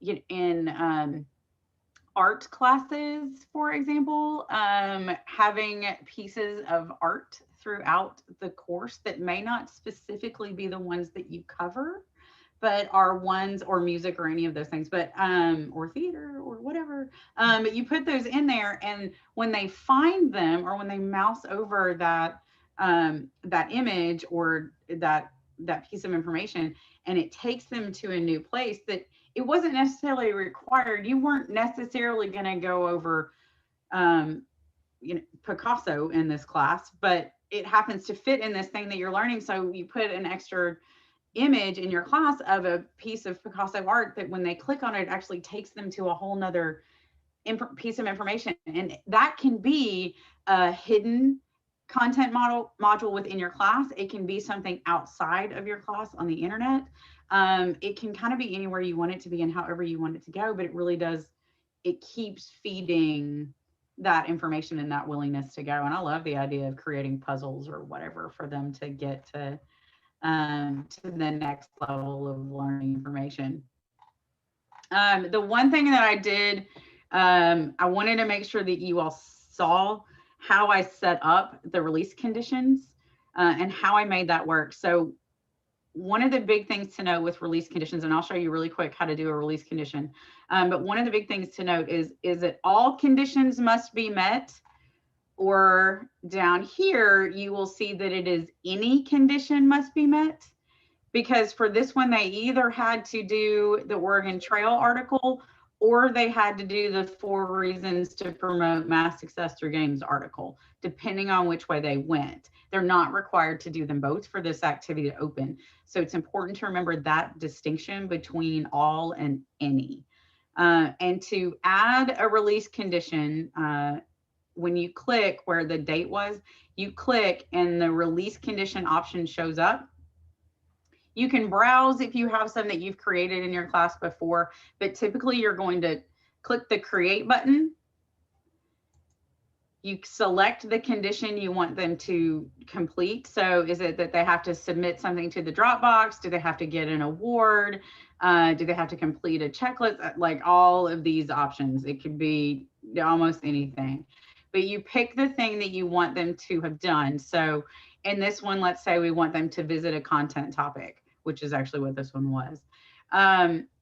In art classes, for example, having pieces of art throughout the course that may not specifically be the ones that you cover, but are ones, or music or any of those things, but or theater or whatever, but you put those in there, and when they find them, or when they mouse over that that image or that piece of information, and it takes them to a new place that it wasn't necessarily required. You weren't necessarily going to go over you know, Picasso in this class, but it happens to fit in this thing that you're learning. So you put an extra image in your class of a piece of Picasso art that when they click on it, it actually takes them to a whole nother piece of information. And that can be a hidden content module within your class. It can be something outside of your class on the internet. It can kind of be anywhere you want it to be and however you want it to go, but it really does, it keeps feeding that information and that willingness to go. And I love the idea of creating puzzles or whatever for them to get to the next level of learning information. The one thing that I did, I wanted to make sure that you all saw how I set up the release conditions and how I made that work. So one of the big things to know with release conditions, and I'll show you really quick how to do a release condition, but one of the big things to note is that all conditions must be met, or down here, you will see that it is any condition must be met, because for this one, they either had to do the Oregon Trail article or they had to do the 4 reasons to promote mass success through games article, depending on which way they went. They're not required to do them both for this activity to open. So it's important to remember that distinction between all and any. And to add a release condition, when you click where the date was, you click and the release condition option shows up. You can browse if you have some that you've created in your class before, but typically you're going to click the create button. You select the condition you want them to complete. So is it that they have to submit something to the Dropbox? Do they have to get an award? Do they have to complete a checklist? Like all of these options, it could be almost anything, but you pick the thing that you want them to have done. So in this one, let's say we want them to visit a content topic, which is actually what this one was.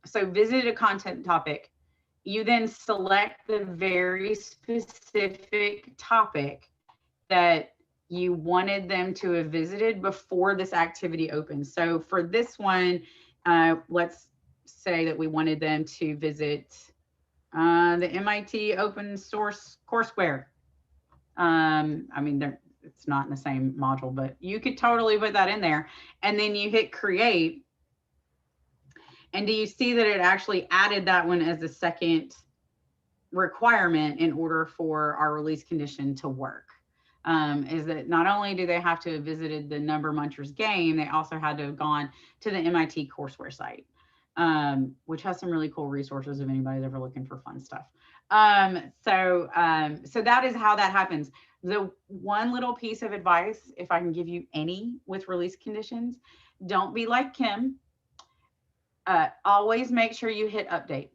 So visit a content topic. You then select the very specific topic that you wanted them to have visited before this activity opens. So for this one, let's say that we wanted them to visit the MIT open source courseware. I mean, it's not in the same module, but you could totally put that in there. And then you hit create. And do you see that it actually added that one as a second requirement in order for our release condition to work? Is that not only do they have to have visited the Number Munchers game, they also had to have gone to the MIT courseware site, which has some really cool resources if anybody's ever looking for fun stuff. So that is how that happens. The one little piece of advice, if I can give you any with release conditions, don't be like Kim. Always make sure you hit update.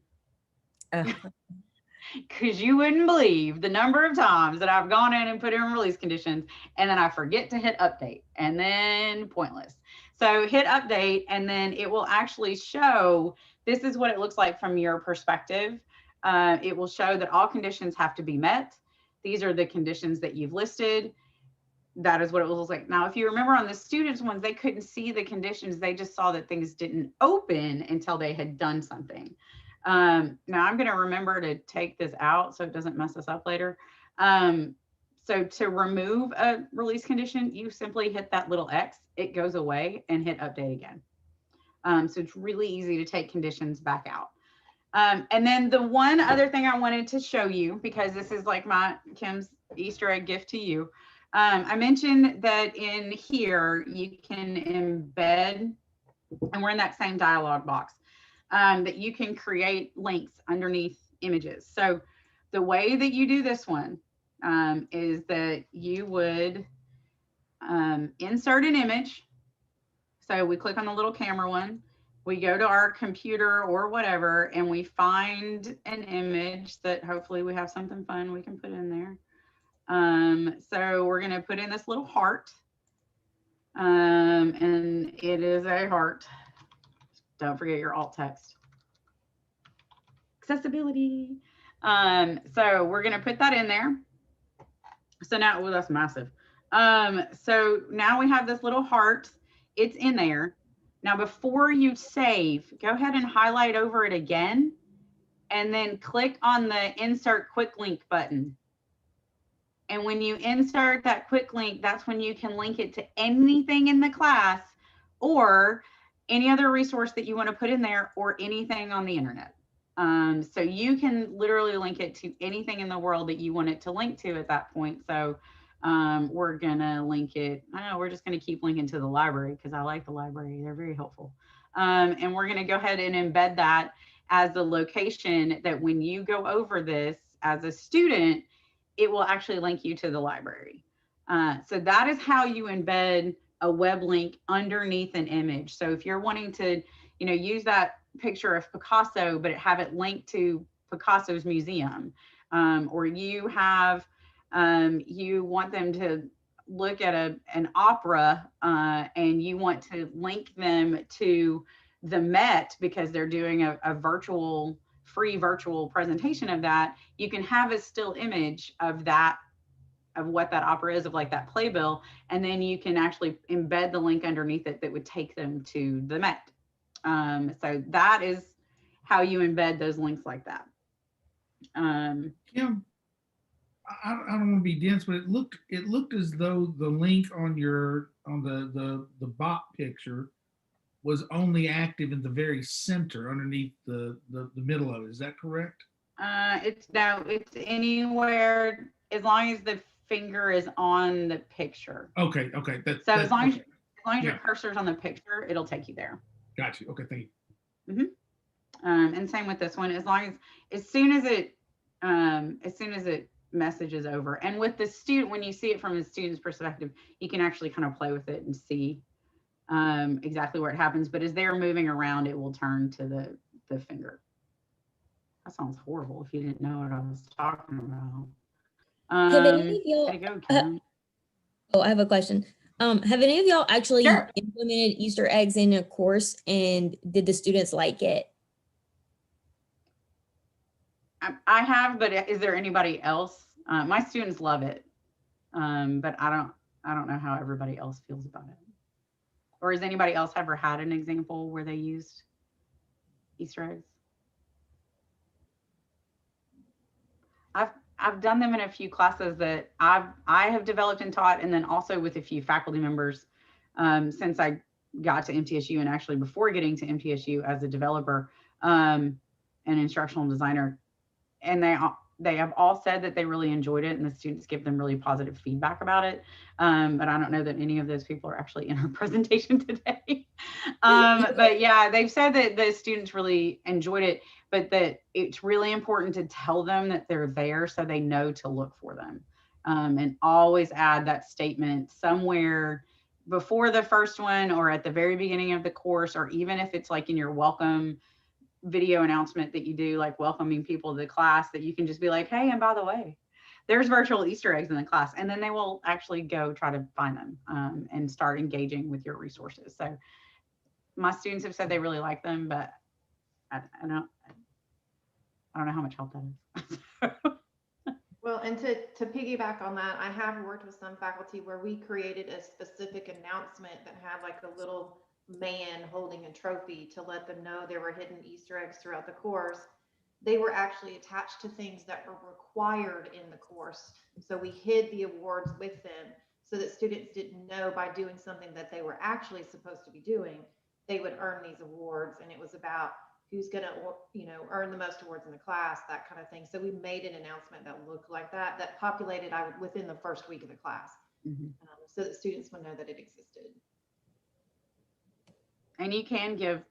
Because you wouldn't believe the number of times that I've gone in and put in release conditions and then I forget to hit update and then pointless. So hit update and then it will actually show, this is what it looks like from your perspective. It will show that all conditions have to be met. These are the conditions that you've listed. That is what it will look like. Now, if you remember on the students ones, they couldn't see the conditions. They just saw that things didn't open until they had done something. Now I'm going to remember to take this out so it doesn't mess us up later. So to remove a release condition, you simply hit that little X, it goes away, and hit update again. So it's really easy to take conditions back out. And then the one other thing I wanted to show you, because this is like Kim's Easter egg gift to you. I mentioned that in here you can embed, and we're in that same dialog box, that you can create links underneath images. So the way that you do this one is that you would insert an image. So we click on the little camera one, we go to our computer or whatever, and we find an image that hopefully we have something fun we can put in there. So we're going to put in this little heart, and it is a heart. Don't forget your alt text. Accessibility. So we're going to put that in there. So now, well, that's massive. So now we have this little heart. It's in there. Now, before you save, go ahead and highlight over it again, and then click on the insert quick link button. And when you insert that quick link, that's when you can link it to anything in the class or any other resource that you want to put in there or anything on the internet. So you can literally link it to anything in the world that you want it to link to at that point. So we're going to link it. I don't know, we're just going to keep linking to the library because I like the library. They're very helpful. And we're going to go ahead and embed that as the location that when you go over this as a student, it will actually link you to the library. So that is how you embed a web link underneath an image. So if you're wanting to, use that picture of Picasso, but have it linked to Picasso's museum, or you have, you want them to look at an opera and you want to link them to the Met because they're doing a free virtual presentation of that, you can have a still image of that, of what that opera is, of like that playbill, and then you can actually embed the link underneath it that would take them to the Met. So that is how you embed those links like that. Kim, I don't want to be dense, but it looked as though the link on the bot picture was only active in the very center underneath the middle of it. Is that correct? It's anywhere as long as the finger is on the picture. Okay. So as long as okay. your Yeah. cursor's on the picture, it'll take you there. Got you. Okay, thank you. And same with this one. As soon as it messages over, and with the student, when you see it from the student's perspective, you can actually kind of play with it and see exactly where it happens. But as they're moving around, it will turn to the finger. That sounds horrible if you didn't know what I was talking about. Have any of y'all, Way to go, Kim. I have a question. Have any of y'all actually Sure. implemented Easter eggs in a course, and did the students like it? I have, but is there anybody else? My students love it, but I don't know how everybody else feels about it. Or has anybody else ever had an example where they used Easter eggs? I've done them in a few classes that I have developed and taught, and then also with a few faculty members since I got to MTSU, and actually before getting to MTSU as a developer and instructional designer. And they have all said that they really enjoyed it, and the students give them really positive feedback about it. But I don't know that any of those people are actually in our presentation today. But yeah, they've said that the students really enjoyed it, but that it's really important to tell them that they're there so they know to look for them. And always add that statement somewhere before the first one or at the very beginning of the course, or even if it's like in your welcome video announcement that you do, like welcoming people to the class, that you can just be like, hey, and by the way, there's virtual Easter eggs in the class. And then they will actually go try to find them and start engaging with your resources. So my students have said they really like them, but I don't know how much help that is. Well, and to piggyback on that, I have worked with some faculty where we created a specific announcement that had like a little man holding a trophy to let them know there were hidden Easter eggs throughout the course. They were actually attached to things that were required in the course. So we hid the awards with them so that students didn't know by doing something that they were actually supposed to be doing, they would earn these awards. And it was about who's going to, earn the most awards in the class, that kind of thing. So we made an announcement that looked like that populated within the first week of the class, so that students would know that it existed. And you can give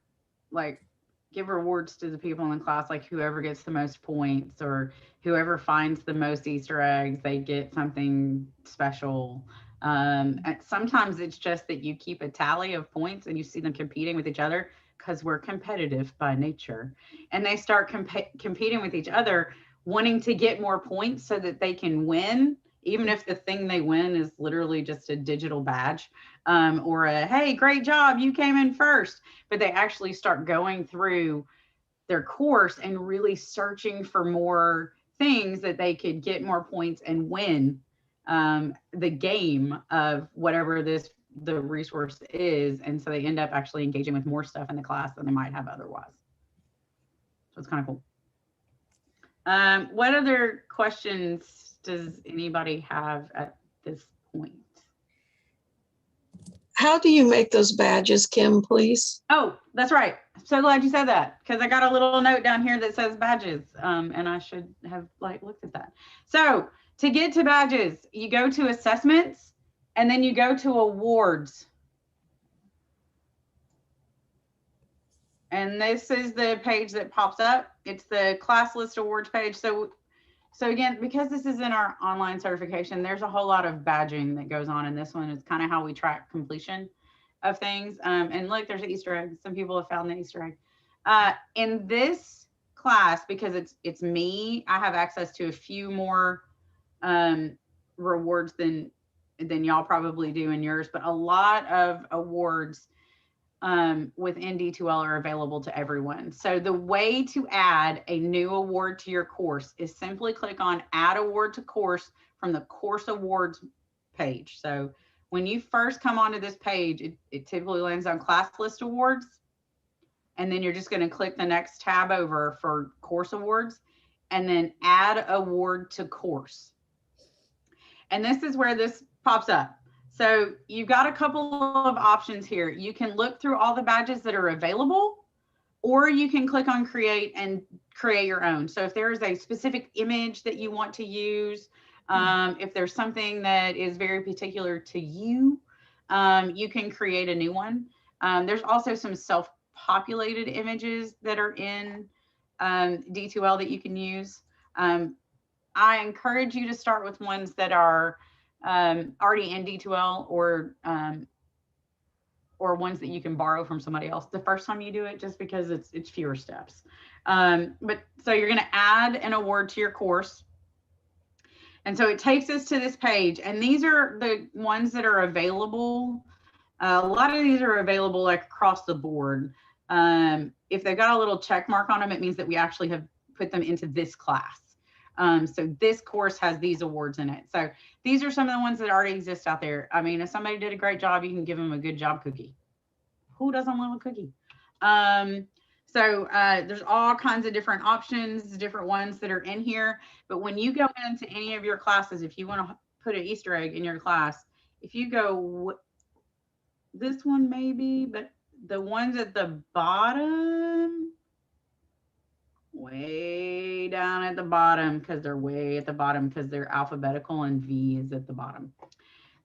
rewards to the people in the class, like whoever gets the most points or whoever finds the most Easter eggs, they get something special. And sometimes it's just that you keep a tally of points and you see them competing with each other, because we're competitive by nature, and they start competing with each other, wanting to get more points so that they can win, even if the thing they win is literally just a digital badge or a, hey, great job, you came in first. But they actually start going through their course and really searching for more things that they could get more points and win the game of whatever the resource is. And so they end up actually engaging with more stuff in the class than they might have otherwise. So it's kind of cool. What other questions does anybody have at this point? How do you make those badges, Kim, please? Oh, that's right. I'm so glad you said that, because I got a little note down here that says badges, and I should have looked at that. So to get to badges, you go to assessments, and then you go to awards. And this is the page that pops up. It's the class list awards page. So again, because this is in our online certification, there's a whole lot of badging that goes on in this one. It's kind of how we track completion of things. And look, there's an Easter egg. Some people have found the Easter egg. In this class, because it's me, I have access to a few more rewards than y'all probably do in yours, but a lot of awards within D2L are available to everyone. So the way to add a new award to your course is simply click on Add Award to Course from the Course Awards page. So when you first come onto this page, it typically lands on Class List Awards, and then you're just going to click the next tab over for Course Awards. and then add award to course. And this is where this pops up. So you've got a couple of options here. You can look through all the badges that are available, or you can click on create and create your own. So if there is a specific image that you want to use, if there's something that is very particular to you, you can create a new one. There's also some self-populated images that are in D2L that you can use. I encourage you to start with ones that are already in D2L, or ones that you can borrow from somebody else the first time you do it, just because it's fewer steps. But so you're going to add an award to your course. And so it takes us to this page, and these are the ones that are available. A lot of these are available like across the board. If they've got a little check mark on them, it means that we actually have put them into this class. So this course has these awards in it. So these are some of the ones that already exist out there. I mean, if somebody did a great job, you can give them a good job cookie. Who doesn't love a cookie? So there's all kinds of different options, different ones that are in here. But when you go into any of your classes, if you want to put an Easter egg in your class, if you go, this one maybe, but the ones at the bottom, way down at the bottom, because they're way at the bottom because they're alphabetical and V is at the bottom.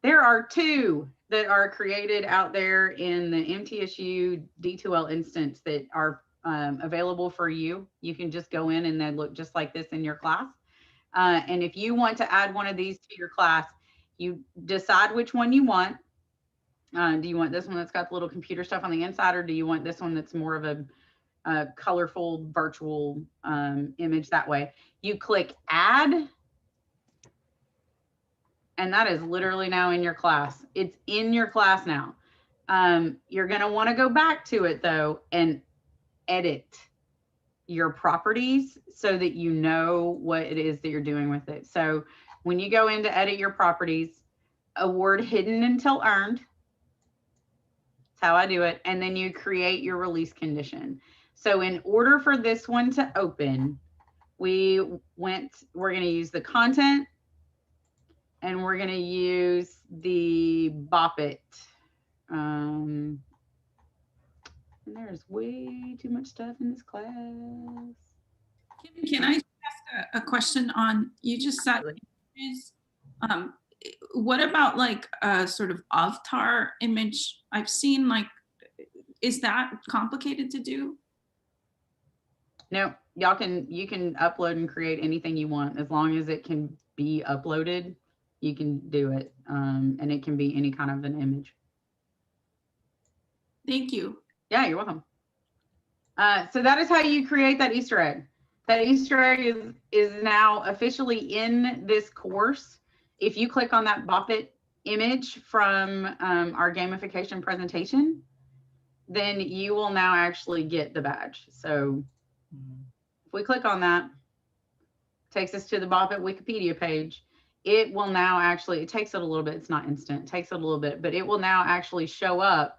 There are two that are created out there in the MTSU D2L instance that are available for you. You can just go in and they look just like this in your class. And if you want to add one of these to your class, you decide which one you want. Do you want this one that's got the little computer stuff on the inside, or do you want this one that's more of a colorful virtual image that way? You click add, and that is literally now in your class. It's in your class now. You're going to want to go back to it though and edit your properties so that you know what it is that you're doing with it. So when you go in to edit your properties, award hidden until earned. That's how I do it. And then you create your release condition. So in order for this one to open, we're going to use the content, and we're going to use the Bop It. And there's way too much stuff in this class. Can I ask a question on, you just said, what about like a sort of avatar image? I've seen like, is that complicated to do? No, you can upload and create anything you want as long as it can be uploaded. You can do it, and it can be any kind of an image. Thank you. Yeah, you're welcome. So that is how you create that Easter egg. That Easter egg is now officially in this course. If you click on that Bop It image from our gamification presentation, then you will now actually get the badge. So if we click on that, it takes us to the Bop It Wikipedia page. It will now actually, it takes it a little bit, it's not instant, it takes it a little bit, but it will now actually show up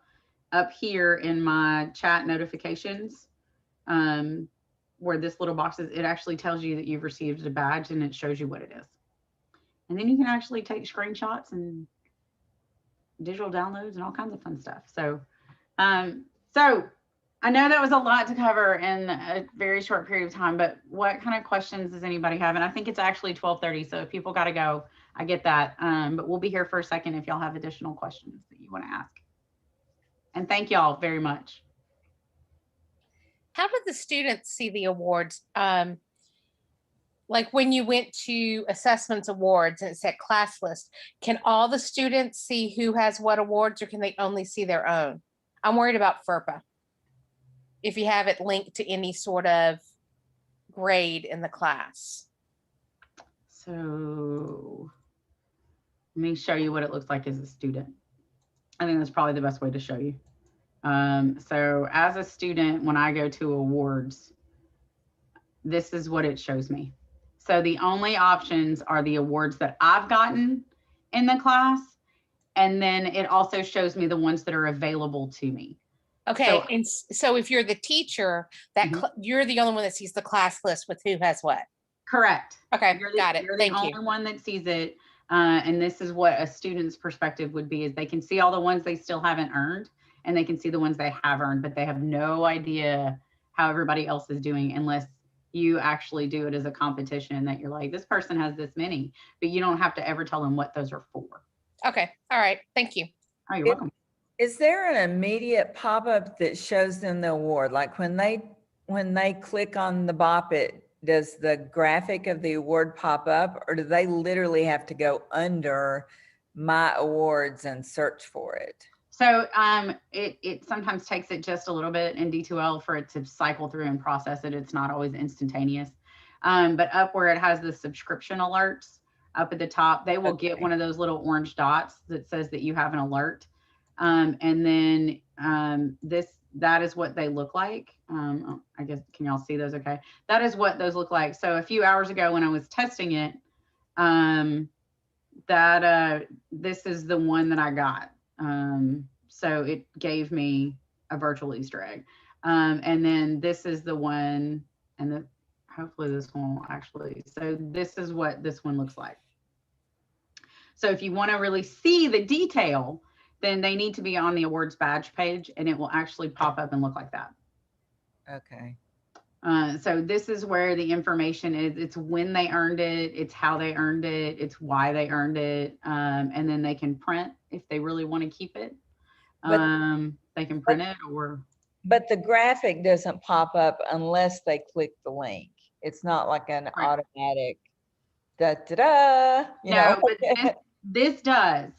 here in my chat notifications, where this little box is. It actually tells you that you've received a badge, and it shows you what it is. And then you can actually take screenshots and digital downloads and all kinds of fun stuff. So, so I know that was a lot to cover in a very short period of time, but what kind of questions does anybody have? And I think it's actually 12:30, so if people got to go, I get that. But we'll be here for a second if y'all have additional questions that you want to ask. And thank y'all very much. How did the students see the awards? Like when you went to assessments awards and it said class list, can all the students see who has what awards, or can they only see their own? I'm worried about FERPA. If you have it linked to any sort of grade in the class. So let me show you what it looks like as a student. I think that's probably the best way to show you. So as a student, when I go to awards, this is what it shows me. So the only options are the awards that I've gotten in the class. And then it also shows me the ones that are available to me. Okay, so, and so if you're the teacher, that you're the only one that sees the class list with who has what. Correct. Okay, You're the, got it. You're the Thank only you. one that sees it. And this is what a student's perspective would be, is they can see all the ones they still haven't earned, and they can see the ones they have earned, but they have no idea how everybody else is doing unless you actually do it as a competition, that you're like, this person has this many, but you don't have to ever tell them what those are for. Okay, all right, thank you. Oh, you're welcome. Is there an immediate pop-up that shows them the award? Like when they click on the BOP, does the graphic of the award pop up, or do they literally have to go under my awards and search for it? So it sometimes takes it just a little bit in D2L for it to cycle through and process it. It's not always instantaneous. But up where it has the subscription alerts up at the top, they will get one of those little orange dots that says that you have an alert. And then that is what they look like. I guess, can y'all see those? Okay. That is what those look like. So a few hours ago when I was testing it, this is the one that I got. So it gave me a virtual Easter egg. And then this is the one, and hopefully this one will actually, so this is what this one looks like. So if you want to really see the detail, then they need to be on the awards badge page, and it will actually pop up and look like that. Okay. So this is where the information is. It's when they earned it, it's how they earned it, it's why they earned it, and then they can print if they really want to keep it. They can print it, or. But the graphic doesn't pop up unless they click the link. It's not like an automatic da-da-da, you know. But this does.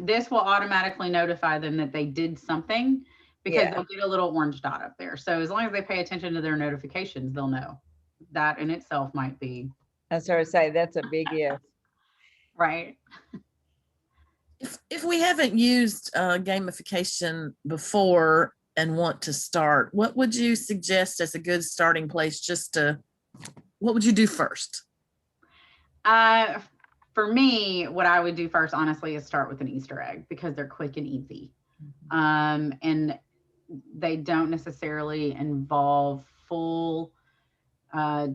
This will automatically notify them that they did something, because they'll get a little orange dot up there. So as long as they pay attention to their notifications, they'll know. That in itself might be. That's what I say. That's a big if. Right. If we haven't used gamification before and want to start, what would you suggest as a good starting place? What would you do first? For me, what I would do first, honestly, is start with an Easter egg, because they're quick and easy. And they don't necessarily involve full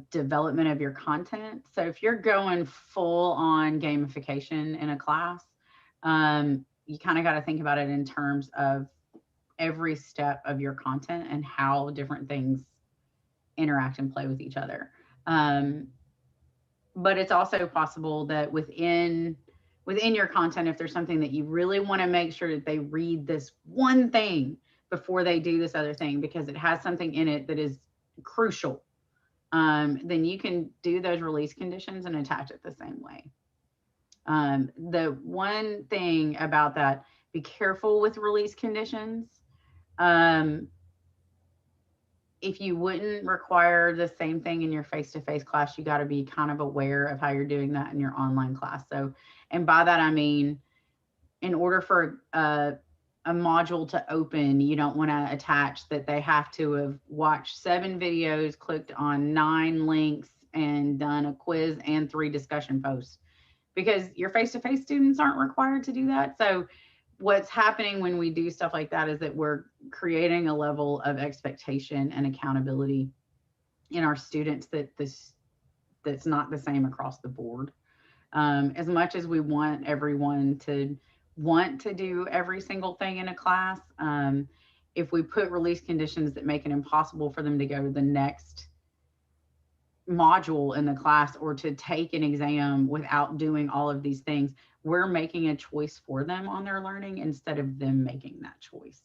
development of your content. So if you're going full on gamification in a class, you kind of got to think about it in terms of every step of your content and how different things interact and play with each other. But it's also possible that within your content, if there's something that you really want to make sure that they read this one thing before they do this other thing, because it has something in it that is crucial, then you can do those release conditions and attach it the same way. The one thing about that, be careful with release conditions. If you wouldn't require the same thing in your face-to-face class, you got to be kind of aware of how you're doing that in your online class. So, and by that, I mean, in order for a module to open, you don't want to attach that they have to have watched 7 videos, clicked on 9 links, and done a quiz and 3 discussion posts, because your face-to-face students aren't required to do that. So what's happening when we do stuff like that is that we're creating a level of expectation and accountability in our students that's not the same across the board. As much as we want everyone to want to do every single thing in a class, if we put release conditions that make it impossible for them to go to the next module in the class or to take an exam without doing all of these things, we're making a choice for them on their learning instead of them making that choice.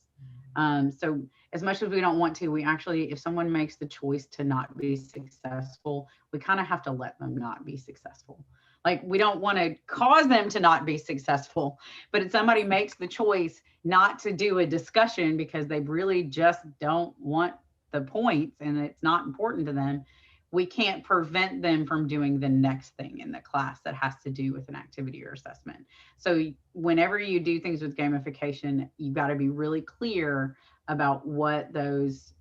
So as much as we don't want to, we actually, if someone makes the choice to not be successful, we kind of have to let them not be successful. Like, we don't want to cause them to not be successful, but if somebody makes the choice not to do a discussion because they really just don't want the points and it's not important to them, we can't prevent them from doing the next thing in the class that has to do with an activity or assessment. So whenever you do things with gamification, you've got to be really clear about what those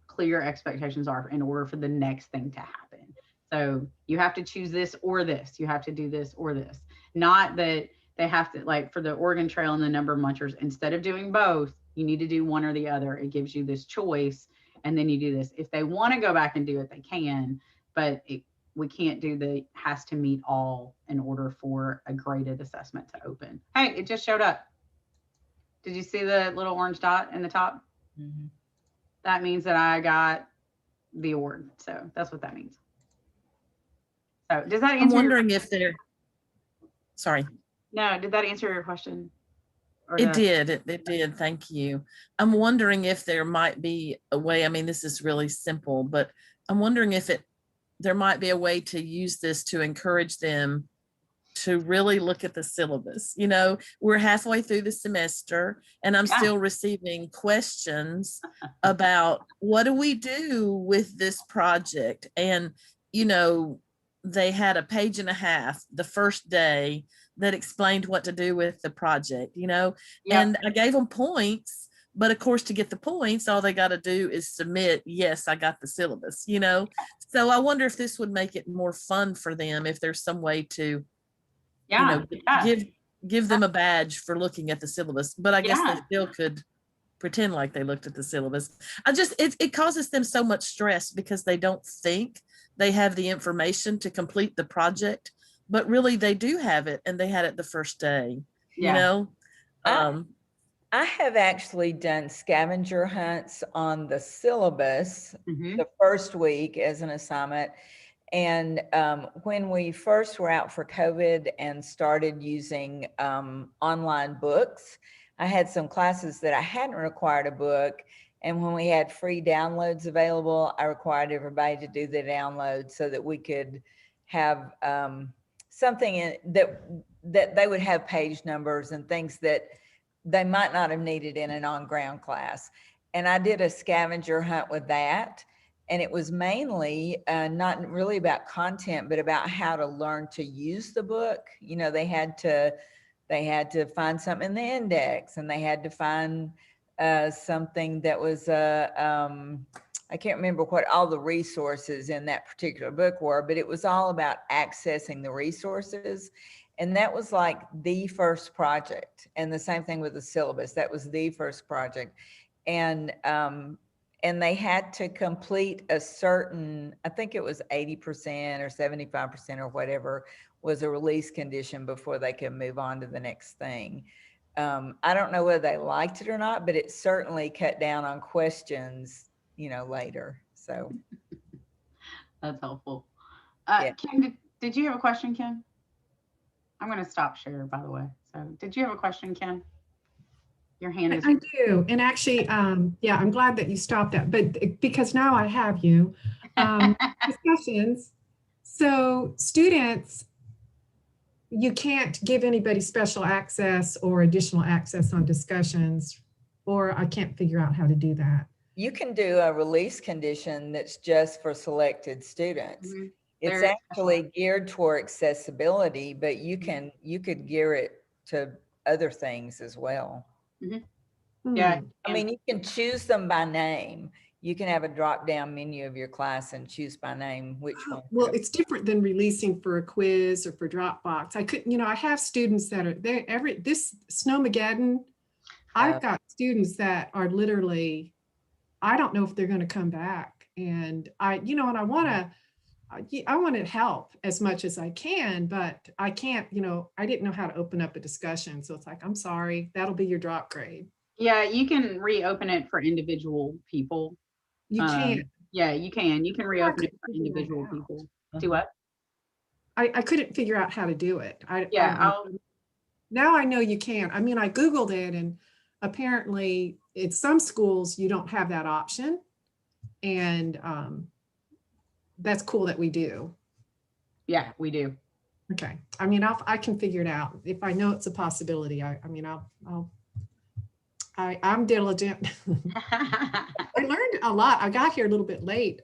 clear expectations are in order for the next thing to happen. So you have to choose this or this. You have to do this or this. Not that they have to, like for the Oregon Trail and the number munchers, instead of doing both, you need to do one or the other. It gives you this choice. And then you do this. If they want to go back and do it, they can, but we can't do the has to meet all in order for a graded assessment to open. Hey, it just showed up. Did you see the little orange dot in the top? Mhm. That means that I got the award. So that's what that means. So does that answer? I'm wondering if they're, sorry. No, did that answer your question? Or It did. It did. Thank you. I'm wondering if there might be a way, I mean, this is really simple, but I'm wondering if there might be a way to use this to encourage them to really look at the syllabus. You know, we're halfway through the semester and I'm still receiving questions about what do we do with this project? And, you know, they had a page and a half the first day that explained what to do with the project, you know, and I gave them points, but of course, to get the points, all they got to do is submit, yes, I got the syllabus, you know? So I wonder if this would make it more fun for them, if there's some way to, you know, give them a badge for looking at the syllabus, but I guess they still could pretend like they looked at the syllabus. It causes them so much stress because they don't think they have the information to complete the project, but really they do have it and they had it the first day, you know? I have actually done scavenger hunts on the syllabus the first week as an assignment. And when we first were out for COVID and started using online books, I had some classes that I hadn't required a book. And when we had free downloads available, I required everybody to do the download so that we could have something that they would have page numbers and things that they might not have needed in an on-ground class. And I did a scavenger hunt with that. And it was mainly not really about content, but about how to learn to use the book. You know, they had to find something in the index, and they had to find something that was, I can't remember what all the resources in that particular book were, but it was all about accessing the resources. And that was like the first project. And the same thing with the syllabus. That was the first project. And they had to complete a certain, I think it was 80% or 75% or whatever was a release condition before they could move on to the next thing. I don't know whether they liked it or not, but it certainly cut down on questions, you know, later. So that's helpful. Kim, did you have a question, Kim? I'm going to stop share, by the way. So did you have a question, Kim? Your hand is. I do. And actually, yeah, I'm glad that you stopped that, but because now I have you. Discussions. So students, you can't give anybody special access or additional access on discussions, or I can't figure out how to do that. You can do a release condition that's just for selected students. It's actually geared toward accessibility, but you could gear it to other things as well. Yeah. I mean, you can choose them by name. You can have a drop-down menu of your class and choose by name which one. Well, it's different than releasing for a quiz or for Dropbox. I couldn't, you know, I have students that are there this Snowmageddon. I've got students that are literally, I don't know if they're going to come back. And I want to help as much as I can, but I can't, you know, I didn't know how to open up a discussion. So it's like, I'm sorry, that'll be your drop grade. Yeah, you can reopen it for individual people. You can. Yeah, you can. You can reopen it for individual people. Do what? I couldn't figure out how to do it. Now I know you can. I mean, I Googled it, and apparently in some schools you don't have that option. And that's cool that we do. Yeah, we do. Okay. I mean, I can figure it out. If I know it's a possibility, I'm diligent. I learned a lot. I got here a little bit late,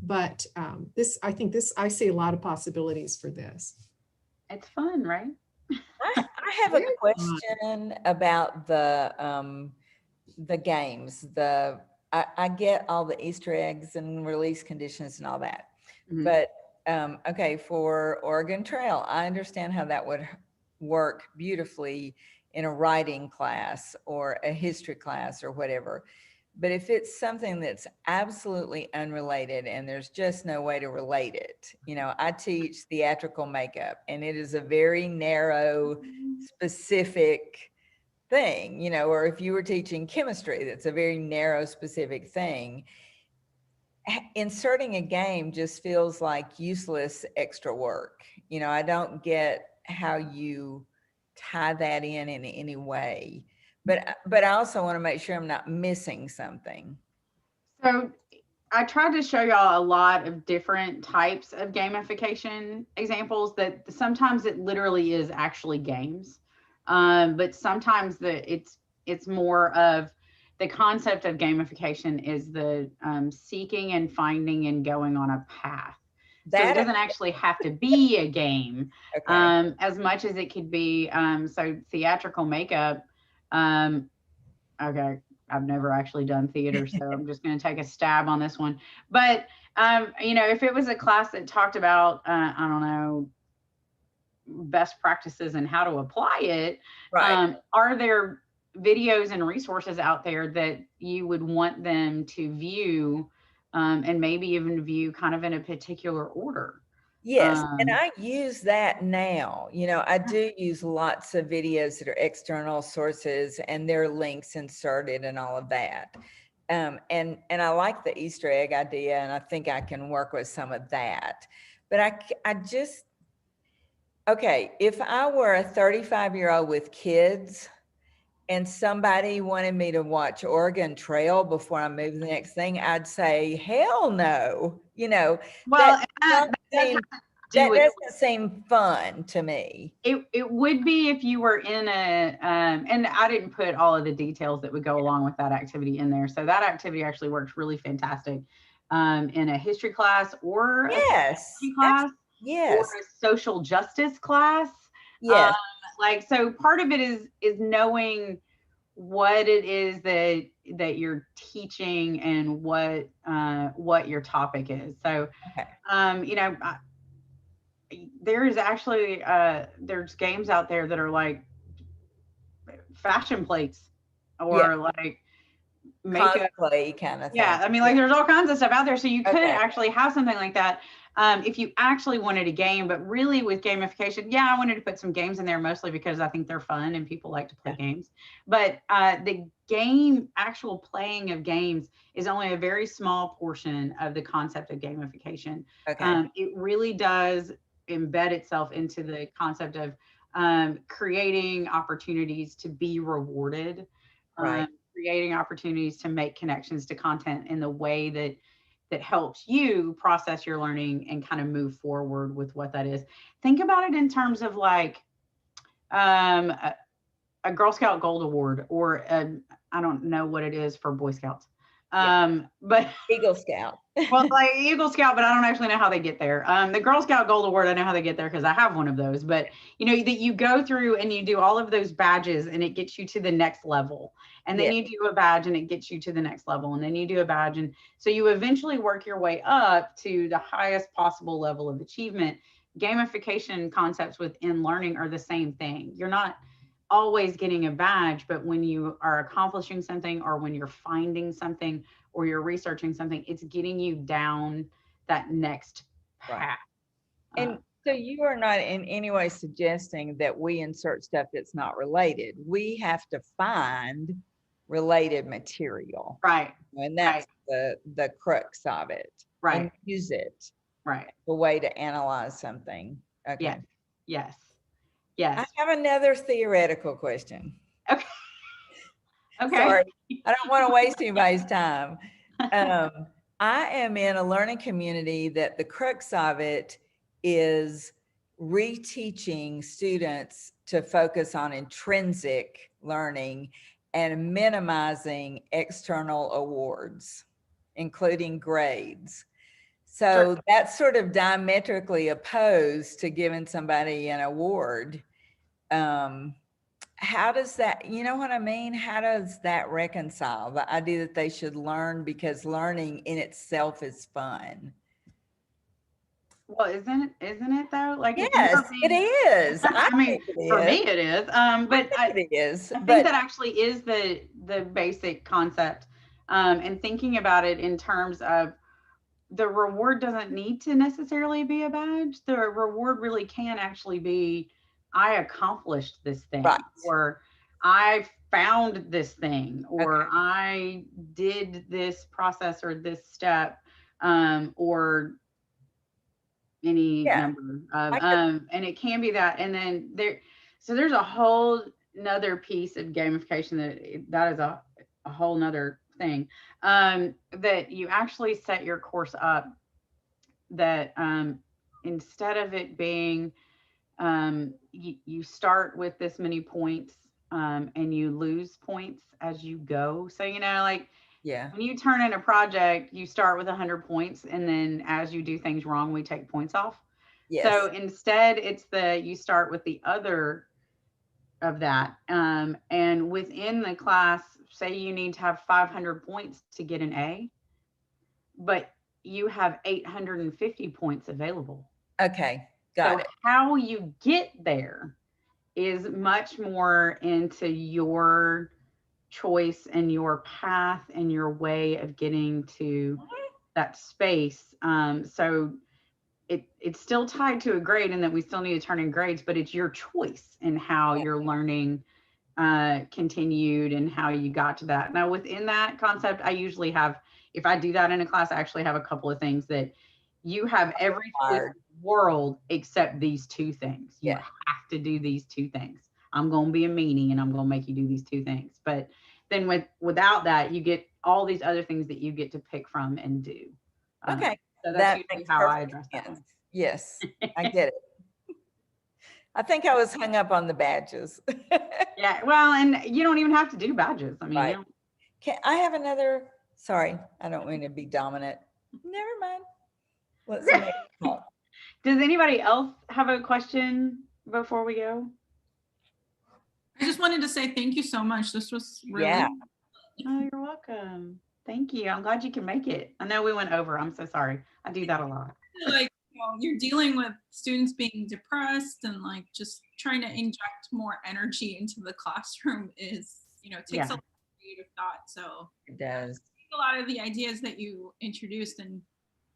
but I see a lot of possibilities for this. It's fun, right? I have a question about the games. I get all the Easter eggs and release conditions and all that, but okay, for Oregon Trail, I understand how that would work beautifully in a writing class or a history class or whatever. But if it's something that's absolutely unrelated and there's just no way to relate it, you know, I teach theatrical makeup and it is a very narrow, specific thing, you know, or if you were teaching chemistry, that's a very narrow, specific thing. Inserting a game just feels like useless extra work. You know, I don't get how you tie that in any way. But I also want to make sure I'm not missing something. So I tried to show y'all a lot of different types of gamification examples that sometimes it literally is actually games. But sometimes it's more of the concept of gamification is the seeking and finding and going on a path. So it doesn't actually have to be a game, as much as it could be. So theatrical makeup, okay, I've never actually done theater, so I'm just going to take a stab on this one. But, you know, if it was a class that talked about, I don't know, best practices and how to apply it, are there videos and resources out there that you would want them to view, and maybe even view kind of in a particular order? Yes, and I use that now. You know, I do use lots of videos that are external sources and there are links inserted and all of that. And I like the Easter egg idea, and I think I can work with some of that. But I just, okay, if I were a 35-year-old with kids and somebody wanted me to watch Oregon Trail before I move to the next thing, I'd say, hell no. You know, well, that doesn't seem fun to me. It would be if you were in a, and I didn't put all of the details that would go along with that activity in there. So that activity actually works really fantastic in a history class or a psychology class, or a social justice class. Yes. Like, so part of it is knowing what it is that you're teaching and what your topic is. So, you know, there is actually there's games out there that are like fashion plates or like makeup cosplay kind of thing. Yeah, I mean, like there's all kinds of stuff out there. So you could actually have something like that if you actually wanted a game. But really with gamification, yeah, I wanted to put some games in there mostly because I think they're fun and people like to play games. But the actual playing of games is only a very small portion of the concept of gamification. It really does embed itself into the concept of creating opportunities to be rewarded, creating opportunities to make connections to content in the way that helps you process your learning and kind of move forward with what that is. Think about it in terms of like a Girl Scout Gold Award, or I don't know what it is for Boy Scouts. But Eagle Scout. Well, like Eagle Scout, but I don't actually know how they get there. The Girl Scout Gold Award, I know how they get there because I have one of those. But you know that you go through and you do all of those badges, and it gets you to the next level. And then you do a badge, and it gets you to the next level. And then you do a badge, and so you eventually work your way up to the highest possible level of achievement. Gamification concepts within learning are the same thing. You're not always getting a badge, but when you are accomplishing something, or when you're finding something, or you're researching something, it's getting you down that next path. And so you are not in any way suggesting that we insert stuff that's not related. We have to find related material. And that's the crux of it. And use it. The way to analyze something. Okay. Yes. I have another theoretical question. Okay. Sorry, I don't want to waste anybody's time. I am in a learning community that the crux of it is reteaching students to focus on intrinsic learning and minimizing external awards, including grades. So that's sort of diametrically opposed to giving somebody an award. How does that, you know what I mean? How does that reconcile the idea that they should learn because learning in itself is fun? Well, isn't it though? Like, yes, it is. I mean, for me it is. But it is. I think that actually is the basic concept and thinking about it in terms of the reward doesn't need to necessarily be a badge. The reward really can actually be, I accomplished this thing, Right. or I found this thing, or Okay. I did this process or this step, or any Yeah. number of, I could- and it can be that. And then there's a whole nother piece of gamification that is a whole nother thing, that you actually set your course up that, instead of it being, you start with this many points, and you lose points as you go. So, like Yeah. when you turn in a project, you start with 100 points, and then as you do things wrong, we take points off. Yes. So instead, it's you start with the other of that. And within the class, say you need to have 500 points to get an A, but you have 850 points available. Okay. Got So it. how you get there is much more into your choice and your path and your way of getting to that space. So it's still tied to a grade, and that we still need to turn in grades, but it's your choice in how your learning continued and how you got to that. Now, within that concept, I usually have, if I do that in a class, I actually have a couple of things that you have every choice in the world except these two things. You have to do these two things. I'm going to be a meanie and I'm going to make you do these two things. But then without that, you get all these other things that you get to pick from and do. Okay. So that's That usually makes how I perfect address that sense. one. Yes, I get it. I think I was hung up on the badges. Yeah, well, and you don't even have to do badges. I mean, Right. I have another, sorry, I don't mean to be dominant. Never mind. Let somebody talk. Does anybody else have a question before we go? I just wanted to say thank you so much. This was really. Yeah. Oh, you're welcome. Thank you. I'm glad you can make it. I know we went over. I'm so sorry. I do that a lot. Like, you're dealing with students being depressed, and like just trying to inject more energy into the classroom is, takes a lot of creative thought. So it does. A lot of the ideas that you introduced and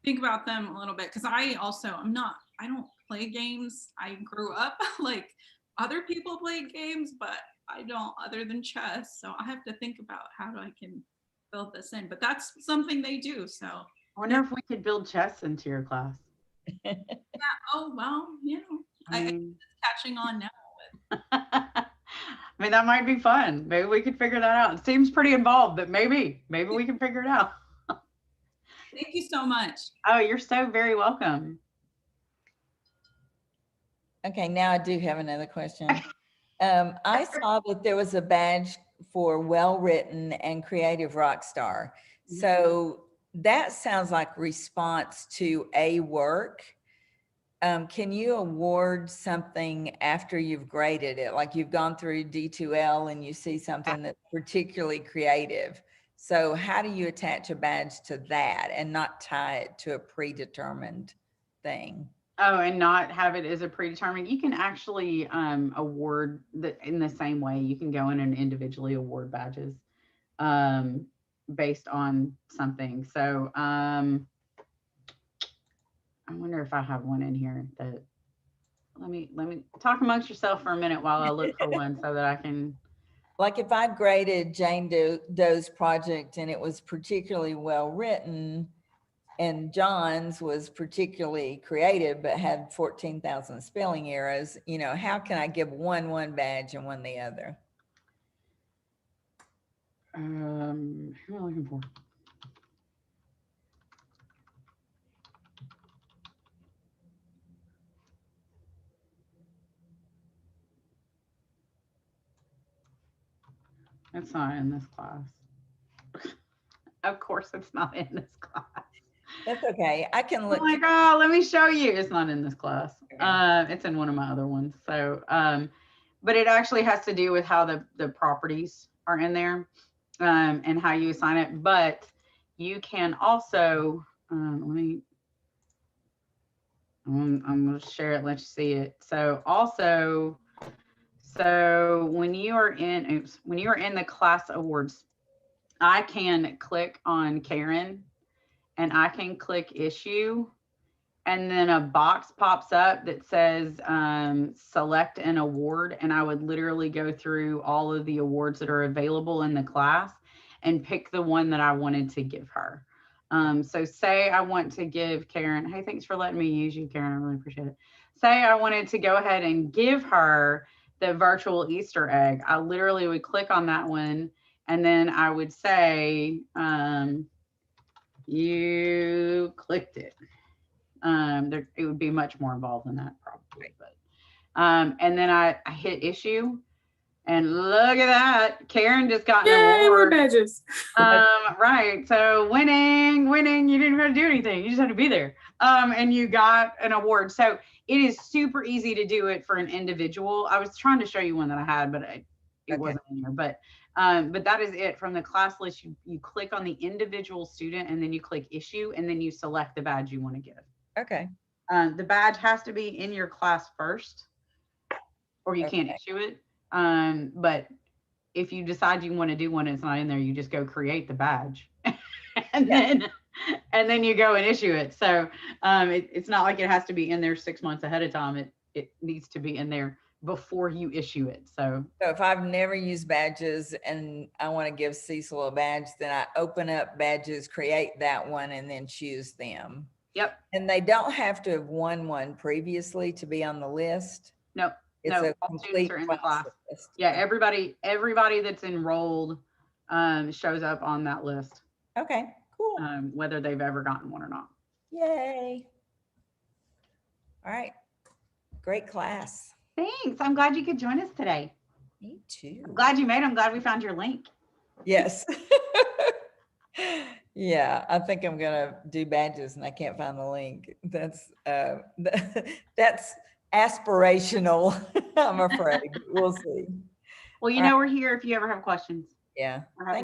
think about them a little bit, because I don't play games. I grew up like other people played games, but I don't, other than chess. So I have to think about how I can build this in, but that's something they do. So I wonder if we could build chess into your class. Yeah. Oh, well, I mean, it's catching on now. I mean, that might be fun. Maybe we could figure that out. It seems pretty involved, but maybe we can figure it out. Thank you so much. Oh, you're so very welcome. Okay, now I do have another question. I saw that there was a badge for well-written and creative rock star. So that sounds like response to a work. Can you award something after you've graded it? Like you've gone through D2L and you see something that's particularly creative. So how do you attach a badge to that and not tie it to a predetermined thing? Oh, and not have it as a predetermined. You can actually award in the same way. You can go in and individually award badges based on something. So I wonder if I have one in here that, let me talk amongst yourself for a minute while I look for one so that I can. Like if I graded Jane Doe's project and it was particularly well written, and John's was particularly creative, but had 14,000 spelling errors, how can I give one badge and one the other? Who am I looking for? It's not in this class. Of course, it's not in this class. That's okay. I can look. Oh my God, let me show you. It's not in this class. It's in one of my other ones. So, but it actually has to do with how the properties are in there, and how you assign it. But you can also, I'm going to share it, let you see it. So also, when you are in the class awards I can click on Karen and I can click issue, and then a box pops up that says select an award, and I would literally go through all of the awards that are available in the class and pick the one that I wanted to give her. So say I want to give Karen, hey, thanks for letting me use you, Karen, I really appreciate it. Say I wanted to go ahead and give her the virtual Easter egg. I literally would click on that one, and then I would say, you clicked it. It would be much more involved than that probably, but and then I hit issue, and look at that, Karen just got an award. Badges. Right, so winning, you didn't have to do anything, you just had to be there, and you got an award. So it is super easy to do it for an individual. I was trying to show you one that I had, but it wasn't in here, but that is it. From the class list, you click on the individual student, and then you click issue, and then you select the badge you want to give. Okay. The badge has to be in your class first, or you can't issue it. But if you decide you want to do one, it's not in there, you just go create the badge and then you go and issue it. So it's not like it has to be in there 6 months ahead of time. It needs to be in there before you issue it. So if I've never used badges and I want to give Cecil a badge, then I open up badges, create that one, and then choose them. Yep. And they don't have to have won one previously to be on the list. No, it's no, a all complete students are in the class. list. Yeah, everybody that's enrolled shows up on that list. Okay, cool. Whether they've ever gotten one or not. Yay. All right. Great class. Thanks. I'm glad you could join us today. Me too. I'm glad you made them. Glad we found your link. Yes. Yeah, I think I'm gonna do badges and I can't find the link. That's aspirational, I'm afraid. We'll see. Well, you know, we're here if you ever have questions. Yeah. All right.